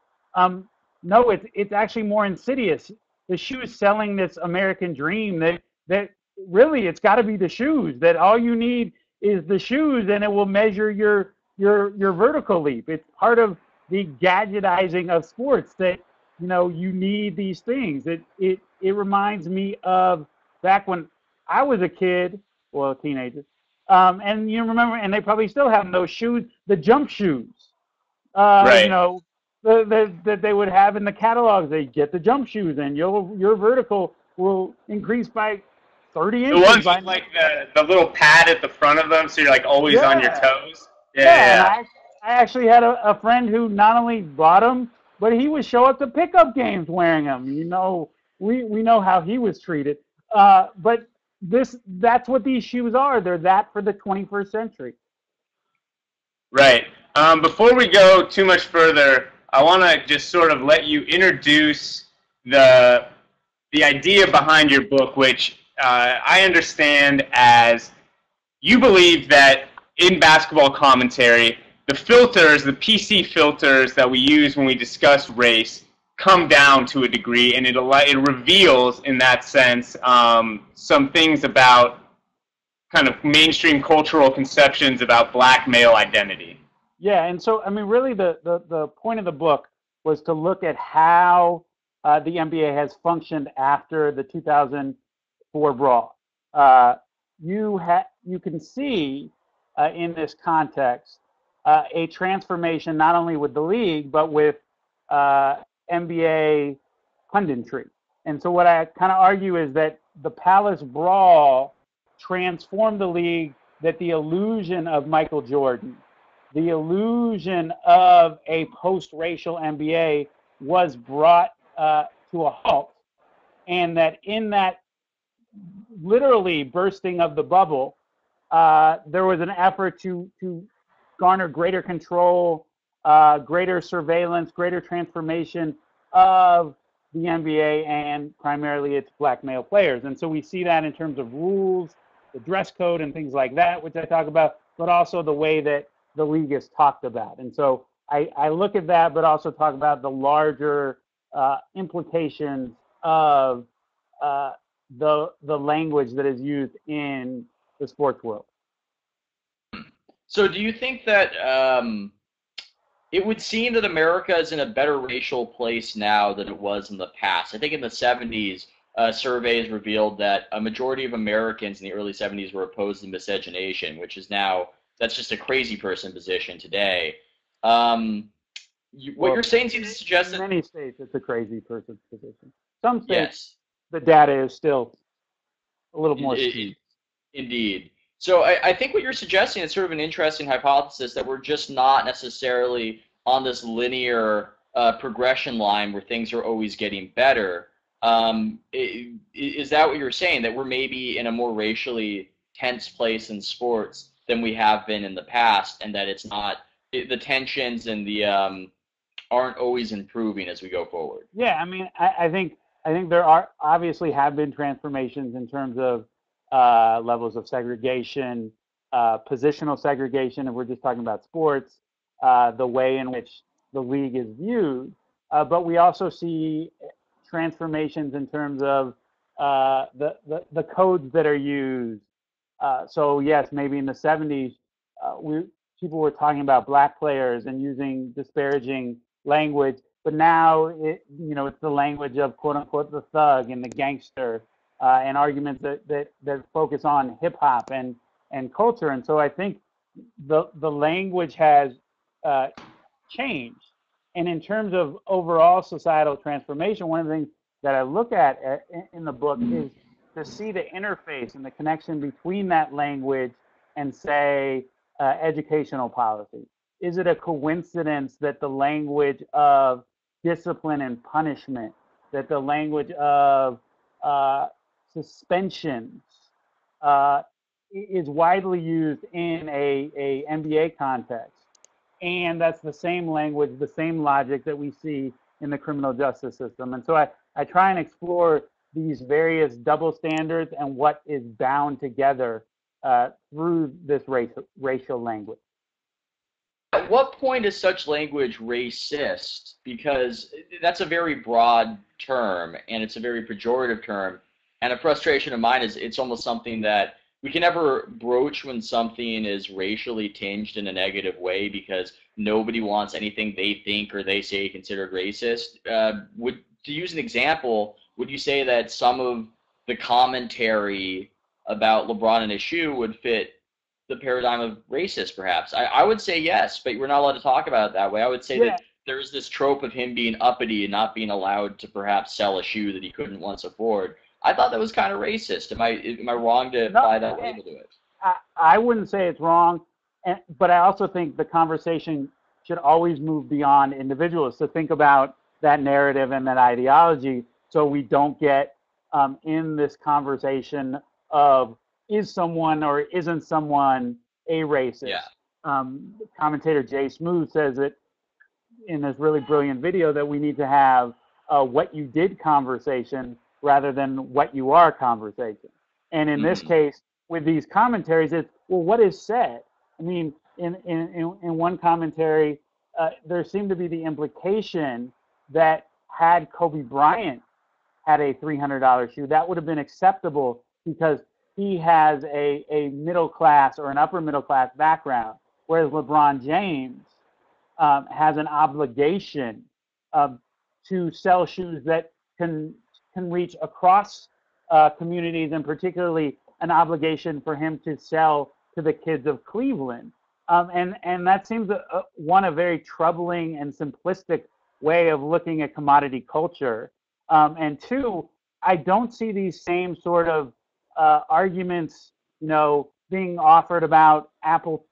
No, it's actually more insidious. The shoe is selling this American dream that really it's got to be the shoes, that all you need is the shoes and it will measure your vertical leap. It's part of the gadgetizing of sports that, you know, you need these things. It reminds me of back when I was a kid, well, a teenager, and you remember, and they probably still have those shoes, the jump shoes, right. You know, that they would have in the catalogs. They get the jump shoes, and your vertical will increase by 30 inches. The ones with like the little pad at the front of them, so you're like always on your toes. Yeah. And I actually had a friend who not only bought them, but he would show up to pickup games wearing them. You know, we know how he was treated. But that's what these shoes are. They're that for the 21st century. Right. Before we go too much further, I want to just sort of let you introduce the idea behind your book, which I understand as you believe that in basketball commentary, the filters, the PC filters that we use when we discuss race, come down to a degree, and it reveals, in that sense, some things about kind of mainstream cultural conceptions about black male identity. Yeah, and so, I mean, really the point of the book was to look at how the NBA has functioned after the 2004 brawl. You can see in this context a transformation not only with the league, but with NBA punditry. And so what I kind of argue is that the Palace Brawl transformed the league, that the illusion of Michael Jordan, the illusion of a post-racial NBA was brought to a halt, and that in that literally bursting of the bubble, there was an effort to garner greater control, greater surveillance, greater transformation of the NBA and primarily its black male players. And so we see that in terms of rules, the dress code and things like that, which I talk about, but also the way that the league is talked about. And so I look at that, but also talk about the larger implications of the language that is used in the sports world. So do you think that it would seem that America is in a better racial place now than it was in the past? I think in the 70s, surveys revealed that a majority of Americans in the early 70s were opposed to miscegenation, which is now, that's just a crazy person position today. What you're saying seems to suggest that in many states it's a crazy person's position. Some states, yes, the data is still a little more skewed. Indeed. So I think what you're suggesting is sort of an interesting hypothesis that we're just not necessarily on this linear progression line where things are always getting better. Is that what you're saying, that we're maybe in a more racially tense place in sports than we have been in the past, and that it's not, the tensions and the aren't always improving as we go forward? Yeah, I mean, I think there are obviously have been transformations in terms of levels of segregation, positional segregation, and we're just talking about sports, the way in which the league is viewed. But we also see transformations in terms of the codes that are used. So yes, maybe in the 70s, people were talking about black players and using disparaging language, but now it's the language of quote unquote the thug and the gangster, and arguments that focus on hip hop and culture. And so I think the language has changed. And in terms of overall societal transformation, one of the things that I look at in the book is to see the interface and the connection between that language and, say, educational policy. Is it a coincidence that the language of discipline and punishment, that the language of suspensions is widely used in a NBA context? And that's the same language, the same logic that we see in the criminal justice system. And so I try and explore these various double standards and what is bound together through this racial language. At what point is such language racist? Because that's a very broad term, and it's a very pejorative term. And a frustration of mine is it's almost something that we can never broach when something is racially tinged in a negative way, because nobody wants anything they think or they say considered racist. To use an example, would you say that some of the commentary about LeBron and his shoe would fit the paradigm of racist, perhaps? I would say yes, but we're not allowed to talk about it that way. I would say that there's this trope of him being uppity and not being allowed to perhaps sell a shoe that he couldn't once afford. I thought that was kind of racist. Am I wrong to apply that label to it? I wouldn't say it's wrong. but I also think the conversation should always move beyond individuals to think about that narrative and that ideology, so we don't get in this conversation of is someone or isn't someone a racist. Yeah. Commentator Jay Smooth says that in this really brilliant video that we need to have a what you did conversation rather than what you are conversation. And in this case, with these commentaries, it's, well, what is said? I mean, in one commentary, there seemed to be the implication that had Kobe Bryant had a $300 shoe, that would have been acceptable because he has a middle class or an upper middle class background, whereas LeBron James has an obligation to sell shoes that can reach across communities, and particularly an obligation for him to sell to the kids of Cleveland. And that seems a very troubling and simplistic way of looking at commodity culture. And two, I don't see these same sort of arguments, being offered about Apple.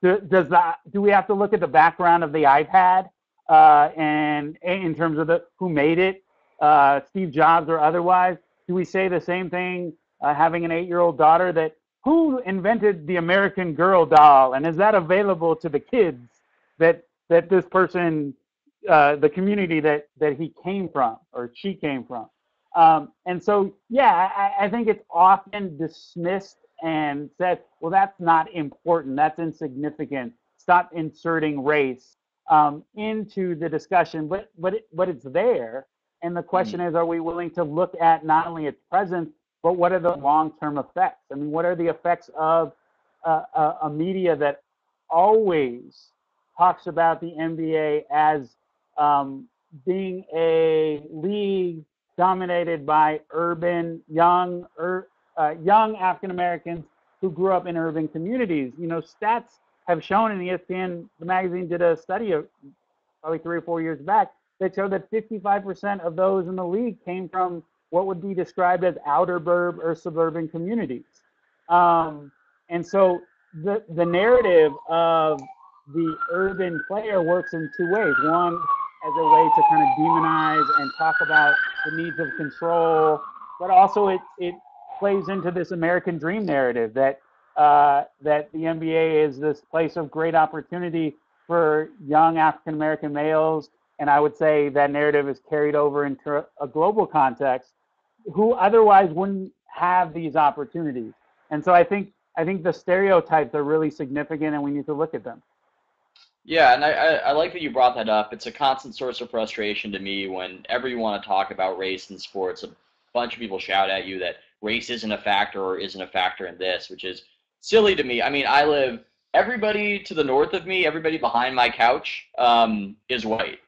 Do we have to look at the background of the iPad and in terms of who made it, Steve Jobs or otherwise? Do we say the same thing having an 8-year-old daughter, that who invented the American Girl doll, and is that available to the kids that this person, the community that he came from or she came from? And so, yeah, I think it's often dismissed and said, well, that's not important, that's insignificant, stop inserting race into the discussion, but it's there. And the question is, are we willing to look at not only its presence, but what are the long-term effects? I mean, what are the effects of a media that always talks about the NBA as being a league dominated by urban, young African Americans who grew up in urban communities? Stats have shown, and ESPN, the magazine, did a study of probably 3 or 4 years back that showed that 55% of those in the league came from what would be described as outer burb or suburban communities. And so the narrative of the urban player works in two ways. One, as a way to kind of demonize and talk about the needs of control, but also it plays into this American dream narrative that the NBA is this place of great opportunity for young African American males, and I would say that narrative is carried over into a global context, who otherwise wouldn't have these opportunities. And so I think the stereotypes are really significant, and we need to look at them. Yeah, and I like that you brought that up. It's a constant source of frustration to me whenever you want to talk about race in sports. A bunch of people shout at you that race isn't a factor or isn't a factor in this, which is silly to me. I mean, everybody to the north of me, everybody behind my couch is white.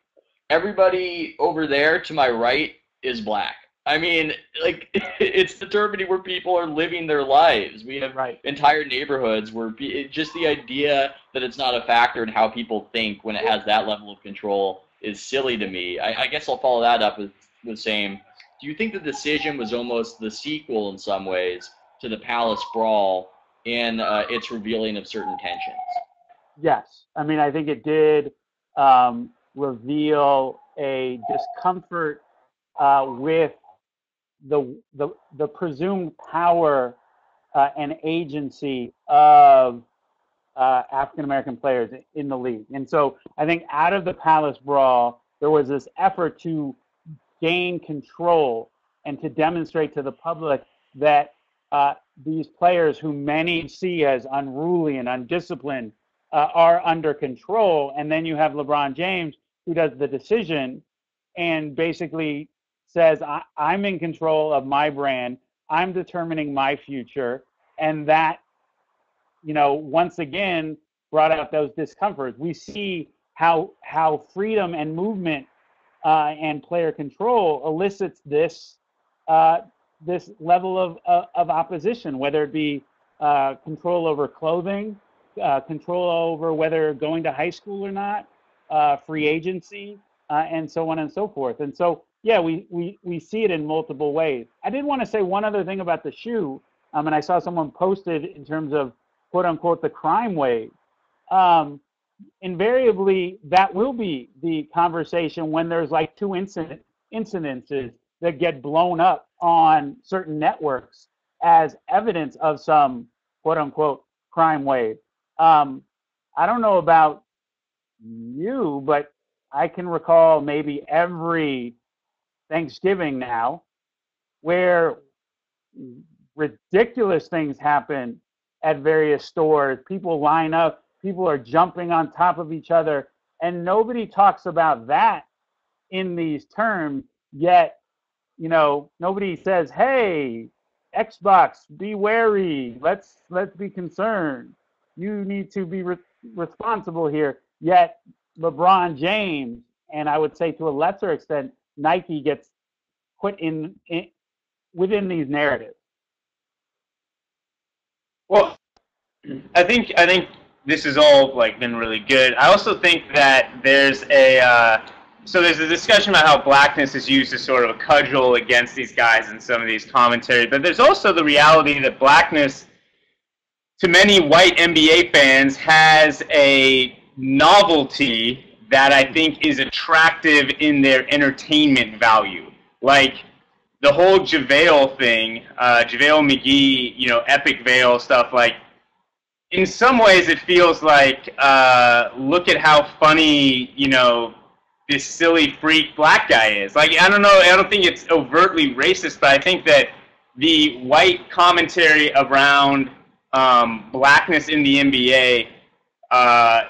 Everybody over there to my right is black. I mean, like, it's determining where people are living their lives. We have entire neighborhoods where just the idea that it's not a factor in how people think when it has that level of control is silly to me. I guess I'll follow that up with saying, do you think the decision was almost the sequel in some ways to the Palace Brawl in its revealing of certain tensions? Yes. I mean, I think it did reveal a discomfort with the presumed power and agency of African American players in the league. And so I think out of the Palace Brawl, there was this effort to gain control and to demonstrate to the public that these players, who many see as unruly and undisciplined, are under control. And then you have LeBron James, who does the decision and basically says, I'm in control of my brand, I'm determining my future, and that, once again brought out those discomforts. We see how freedom and movement and player control elicits this level of opposition, whether it be control over clothing, control over whether going to high school or not, free agency, and so on and so forth. And so, yeah, we see it in multiple ways. I did want to say one other thing about the shoe, and I saw someone posted in terms of quote unquote the crime wave. Invariably, that will be the conversation when there's like two incidences that get blown up on certain networks as evidence of some quote unquote crime wave. I don't know about you, but I can recall maybe every Thanksgiving now where ridiculous things happen at various stores. People line up, people are jumping on top of each other, and nobody talks about that in these terms, yet, nobody says, hey, Xbox, be wary, let's be concerned. You need to be responsible here. Yet LeBron James, and I would say to a lesser extent, Nike gets put in within these narratives. Well, I think this has all been really good. I also think that there's a discussion about how Blackness is used as sort of a cudgel against these guys in some of these commentaries, but there's also the reality that Blackness, to many white NBA fans, has a novelty that I think is attractive in their entertainment value. Like the whole JaVale thing, JaVale McGee, Epic Veil stuff, in some ways it feels like, look at how funny, this silly freak black guy is. I don't know, I don't think it's overtly racist, but I think that the white commentary around Blackness in the NBA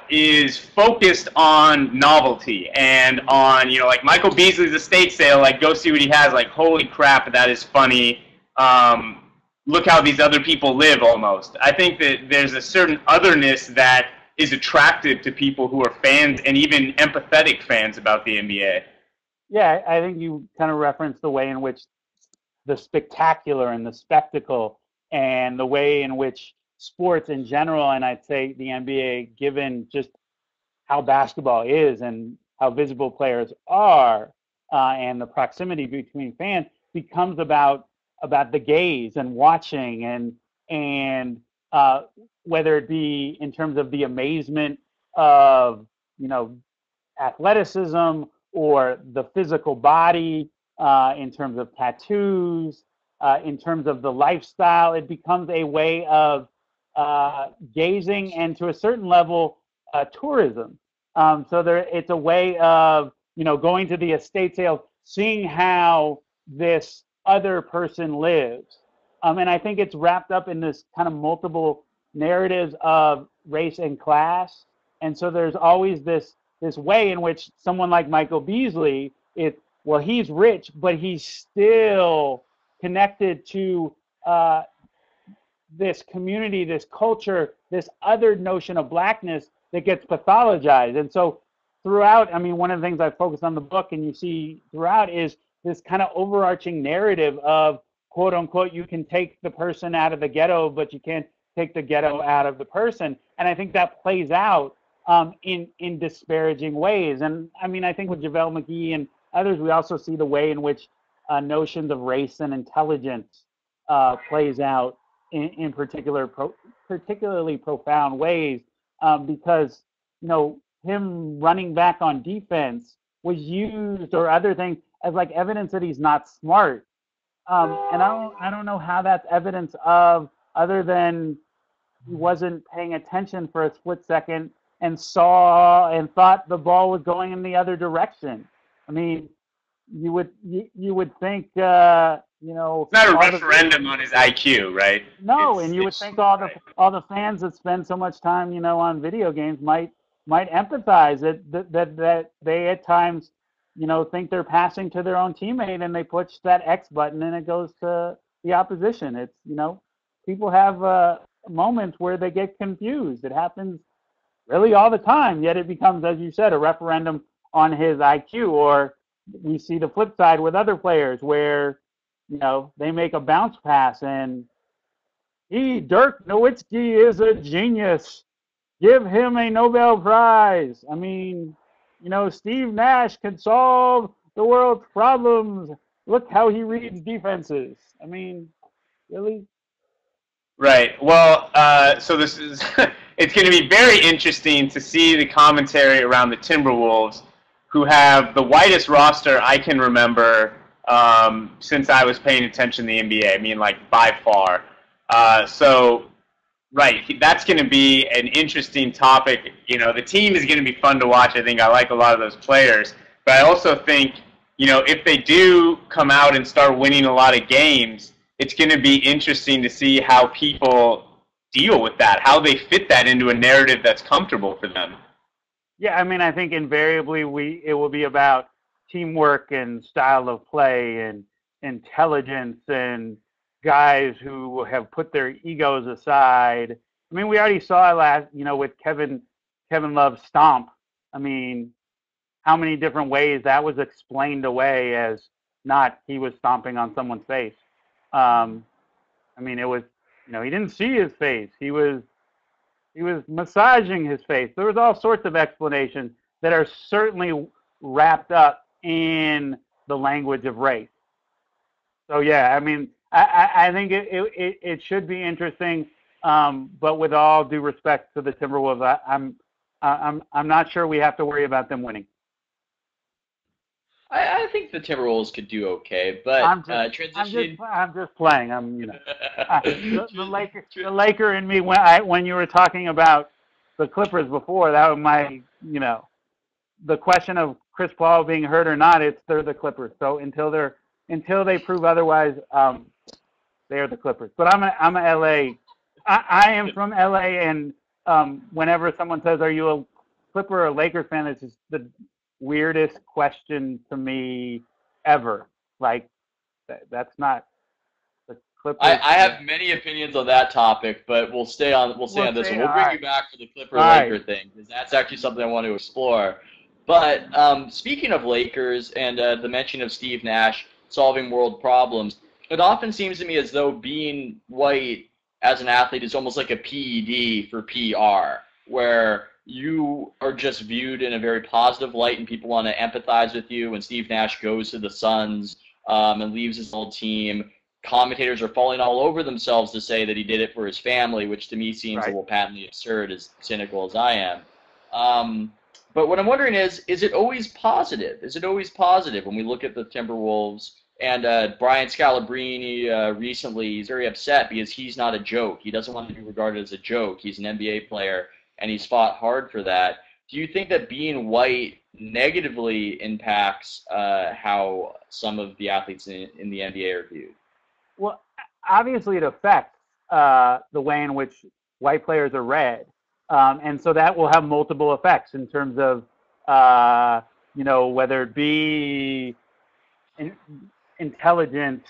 is focused on novelty and on, Michael Beasley's estate sale, go see what he has, holy crap, that is funny. Look how these other people live, almost. I think that there's a certain otherness that is attractive to people who are fans and even empathetic fans about the NBA. Yeah, I think you kind of referenced the way in which the spectacular and the spectacle and the way in which sports in general, and I'd say the NBA, given just how basketball is and how visible players are, and the proximity between fans, becomes about the gaze and watching and whether it be in terms of the amazement of athleticism or the physical body, in terms of tattoos, in terms of the lifestyle. It becomes a way of gazing and, to a certain level, tourism. It's a way of going to the estate sale, seeing how this other person lives, and I think it's wrapped up in this kind of multiple narratives of race and class. And so there's always this way in which someone like Michael Beasley he's rich, but he's still connected to this community, this culture, this other notion of blackness that gets pathologized. And so throughout, one of the things I focused on the book, and you see throughout, is this kind of overarching narrative of, quote unquote, you can take the person out of the ghetto, but you can't take the ghetto out of the person. And I think that plays out in disparaging ways. And I think with JaVale McGee and others, we also see the way in which notions of race and intelligence plays out in particularly profound ways, because him running back on defense was used, or other things, as evidence that he's not smart. And I don't know how that's evidence of, other than he wasn't paying attention for a split second and saw and thought the ball was going in the other direction. You would think, it's not a referendum on his IQ, right? No, and you would think all the fans that spend so much time, on video games might empathize that they at times, think they're passing to their own teammate, and they push that X button and it goes to the opposition. It's, people have moments where they get confused. It happens really all the time, yet it becomes, as you said, a referendum on his IQ. Or we see the flip side with other players where, they make a bounce pass and Dirk Nowitzki is a genius. Give him a Nobel Prize. Steve Nash can solve the world's problems. Look how he reads defenses. Really? Right. Well, so this is it's going to be very interesting to see the commentary around the Timberwolves, who have the whitest roster I can remember since I was paying attention to the NBA. I mean, like by far. So, right, that's going to be an interesting topic. You know, the team is going to be fun to watch. I think I like a lot of those players, but I also think, you know, if they do come out and start winning a lot of games, it's going to be interesting to see how people deal with that, how they fit that into a narrative that's comfortable for them. Yeah, I mean, I think invariably it will be about teamwork and style of play and intelligence and guys who have put their egos aside. I mean, we already saw last, with Kevin Love's stomp. I mean, how many different ways that was explained away as not he was stomping on someone's face. I mean, it was, he didn't see his face. He was massaging his face. There was all sorts of explanations that are certainly wrapped up in the language of race. So yeah, I mean, I think it should be interesting, but with all due respect to the Timberwolves, I'm not sure we have to worry about them winning. I think the Timberwolves could do okay, but transitioning. I'm just playing. The Laker in me when you were talking about the Clippers before, that was my the question of Chris Paul being hurt or not. They're the Clippers. So until they prove otherwise, they are the Clippers. But I'm a LA. I am from LA, and whenever someone says, "Are you a Clipper or a Lakers fan?" It's just the weirdest question to me ever. Like, that's not the Clippers. I have many opinions on that topic, but we'll stay on this one. We'll bring you back to the Clipper-Laker thing, because that's actually something I want to explore. But speaking of Lakers and the mention of Steve Nash solving world problems, it often seems to me as though being white as an athlete is almost like a PED for PR, where you are just viewed in a very positive light and people want to empathize with you. When Steve Nash goes to the Suns and leaves his old team, commentators are falling all over themselves to say that he did it for his family, which to me seems a little patently absurd, as cynical as I am. But what I'm wondering is it always positive? Is it always positive when we look at the Timberwolves? And Brian Scalabrine recently, he's very upset because he's not a joke. He doesn't want to be regarded as a joke. He's an NBA player, and he's fought hard for that. Do you think that being white negatively impacts how some of the athletes in the NBA are viewed? Well, obviously it affects the way in which white players are read. And so that will have multiple effects in terms of, whether it be intelligence,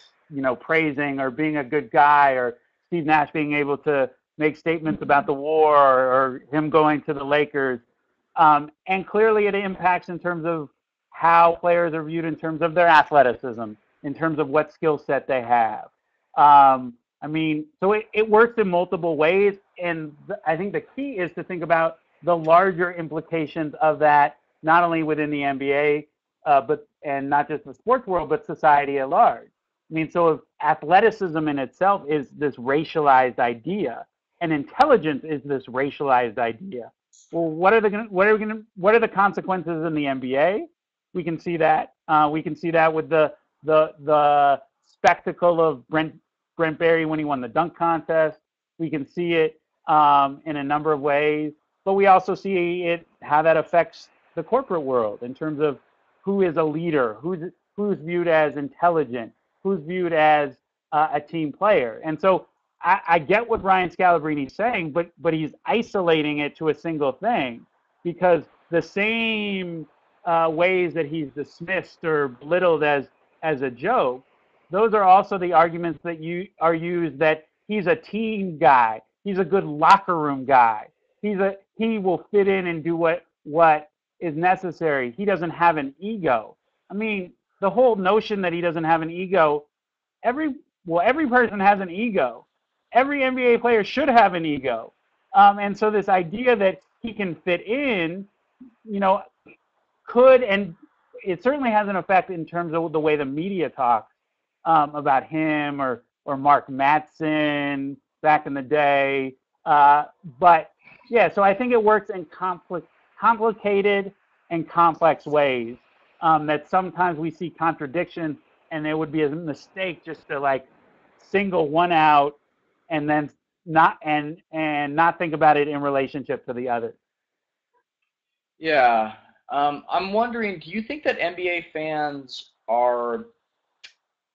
praising or being a good guy, or Steve Nash being able to make statements about the war, or him going to the Lakers. And clearly it impacts in terms of how players are viewed in terms of their athleticism, in terms of what skill set they have. I mean, so it works in multiple ways, and I think the key is to think about the larger implications of that, not only within the NBA, and not just the sports world, but society at large. I mean, so if athleticism in itself is this racialized idea, and intelligence is this racialized idea, well, what are the consequences in the NBA? We can see that. We can see that with the spectacle of Brent Berry when he won the dunk contest. We can see it in a number of ways, but we also see it how that affects the corporate world in terms of who is a leader, who's viewed as intelligent, who's viewed as a team player. And so I get what Brian Scalabrine is saying, but he's isolating it to a single thing, because the same ways that he's dismissed or belittled as a joke, those are also the arguments that are used that he's a team guy, he's a good locker room guy, he will fit in and do what is necessary. He doesn't have an ego. I mean, the whole notion that he doesn't have an ego, every person has an ego. Every NBA player should have an ego. And so this idea that he can fit in, could, and it certainly has an effect in terms of the way the media talks about him, or Mark Mattson, back in the day. But yeah, so I think it works in complicated and complex ways. That sometimes we see contradictions, and it would be a mistake just to like single one out and then not think about it in relationship to the other. Yeah. I'm wondering, do you think that NBA fans are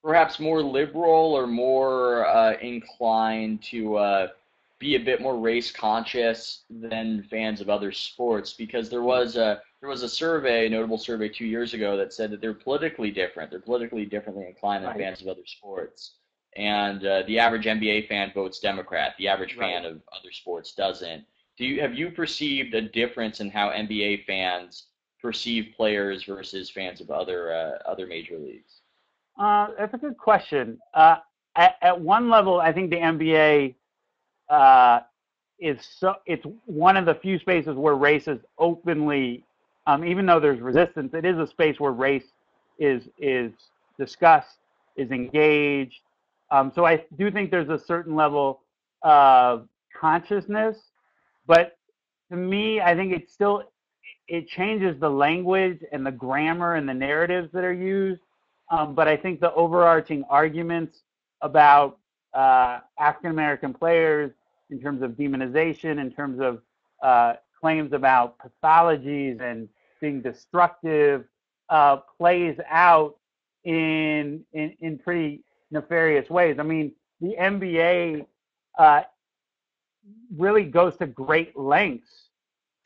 perhaps more liberal or more inclined to be a bit more race conscious than fans of other sports? Because there was a survey, a notable survey 2 years ago that said that they're politically different. They're politically differently inclined than fans of other sports. And the average NBA fan votes Democrat. The average fan of other sports doesn't. Have you perceived a difference in how NBA fans perceive players versus fans of other major leagues? That's a good question. At one level, I think the NBA it's one of the few spaces where race is openly, even though there's resistance, it is a space where race is discussed, is engaged. So I do think there's a certain level of consciousness, but to me, I think it changes the language and the grammar and the narratives that are used. But I think the overarching arguments about African American players in terms of demonization, in terms of claims about pathologies and being destructive, plays out in pretty nefarious ways. I mean, the NBA really goes to great lengths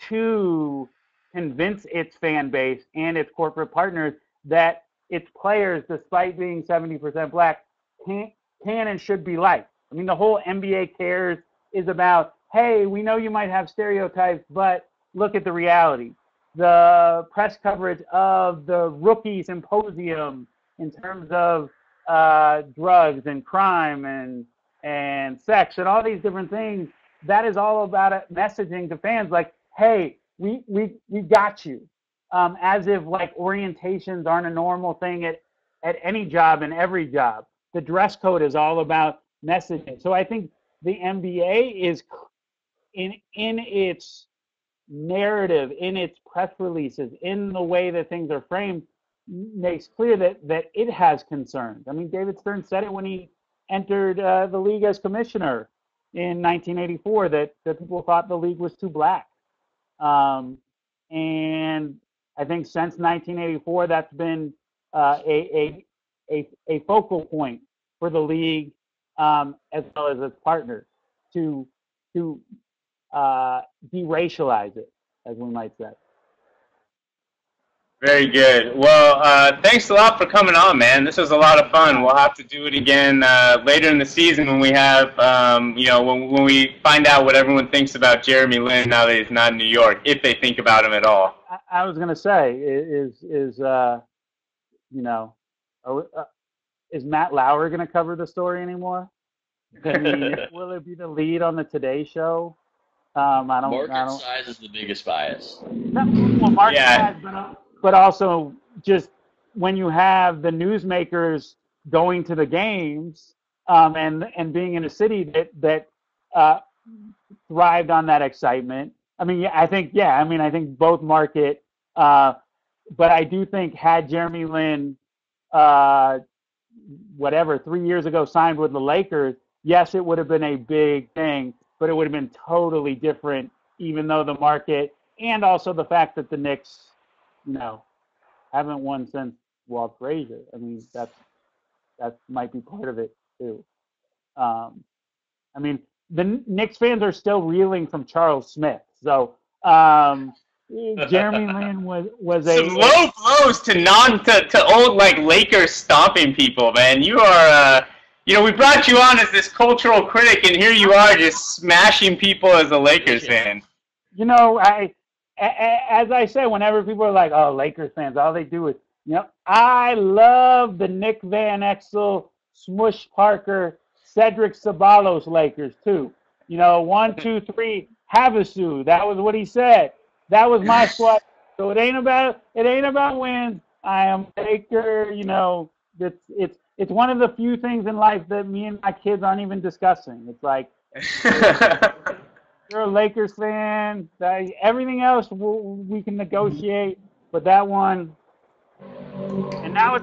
to convince its fan base and its corporate partners that its players, despite being 70% black, can and should be liked. I mean, the whole NBA cares is about, hey, we know you might have stereotypes, but look at the reality. The press coverage of the rookie symposium in terms of drugs and crime and sex and all these different things, that is all about messaging to fans like, hey, we got you. As if like orientations aren't a normal thing at any job and every job. The dress code is all about messaging. So I think the NBA is in its narrative, in its press releases, in the way that things are framed, makes clear that it has concerns. I mean, David Stern said it when he entered the league as commissioner in 1984 that people thought the league was too black. And I think since 1984, that's been a focal point for the league as well as its partners to de-racialize it, as we might say. Very good. Well, thanks a lot for coming on, man. This was a lot of fun. We'll have to do it again later in the season when we have, when we find out what everyone thinks about Jeremy Lin now that he's not in New York, if they think about him at all. I was going to say, is Matt Lauer going to cover the story anymore? I mean, will it be the lead on the Today Show? Market size is the biggest bias. Market size, but also just when you have the newsmakers going to the games and being in a city that thrived on that excitement. I mean, I think both market, but I do think had Jeremy Lin, 3 years ago signed with the Lakers, yes, it would have been a big thing, but it would have been totally different, even though the market and also the fact that the Knicks, haven't won since Walt Frazier. I mean, that might be part of it too. I mean, the Knicks fans are still reeling from Charles Smith. So Jeremy Lin was some low blows to old like Lakers stomping people, man. You are we brought you on as this cultural critic, and here you are just smashing people as a Lakers fan. As I say, whenever people are like, "Oh, Lakers fans," all they do is, I love the Nick Van Exel, Smush Parker, Cedric Ceballos Lakers too. 1, 2, 3, Havasu. That was what he said. That was my squad. So it ain't about wins. I am Laker. It's one of the few things in life that me and my kids aren't even discussing. It's like You're a Lakers fan. Everything else we can negotiate, but that one. And now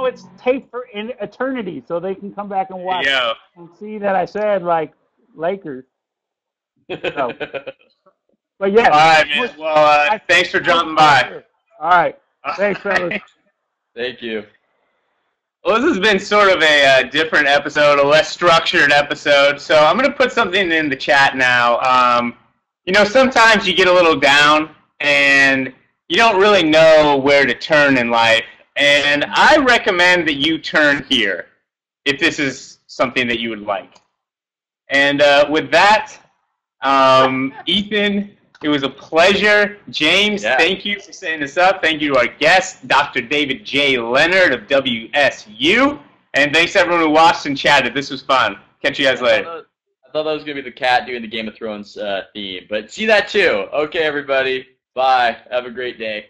it's taped for eternity, so they can come back and watch and see that I said like Lakers. So, but yeah. All right, man. Well, thanks for dropping by. All right. Thanks, fellas. Thank you. Well, this has been sort of a different episode, a less structured episode. So I'm going to put something in the chat now. Sometimes you get a little down and you don't really know where to turn in life. And I recommend that you turn here if this is something that you would like. And with that, Ethan, it was a pleasure. James, Thank you for setting this up. Thank you to our guest, Dr. David J. Leonard of WSU. And thanks to everyone who watched and chatted. This was fun. Catch you guys later. I thought that was going to be the cat doing the Game of Thrones theme. But see that too. Okay, everybody. Bye. Have a great day.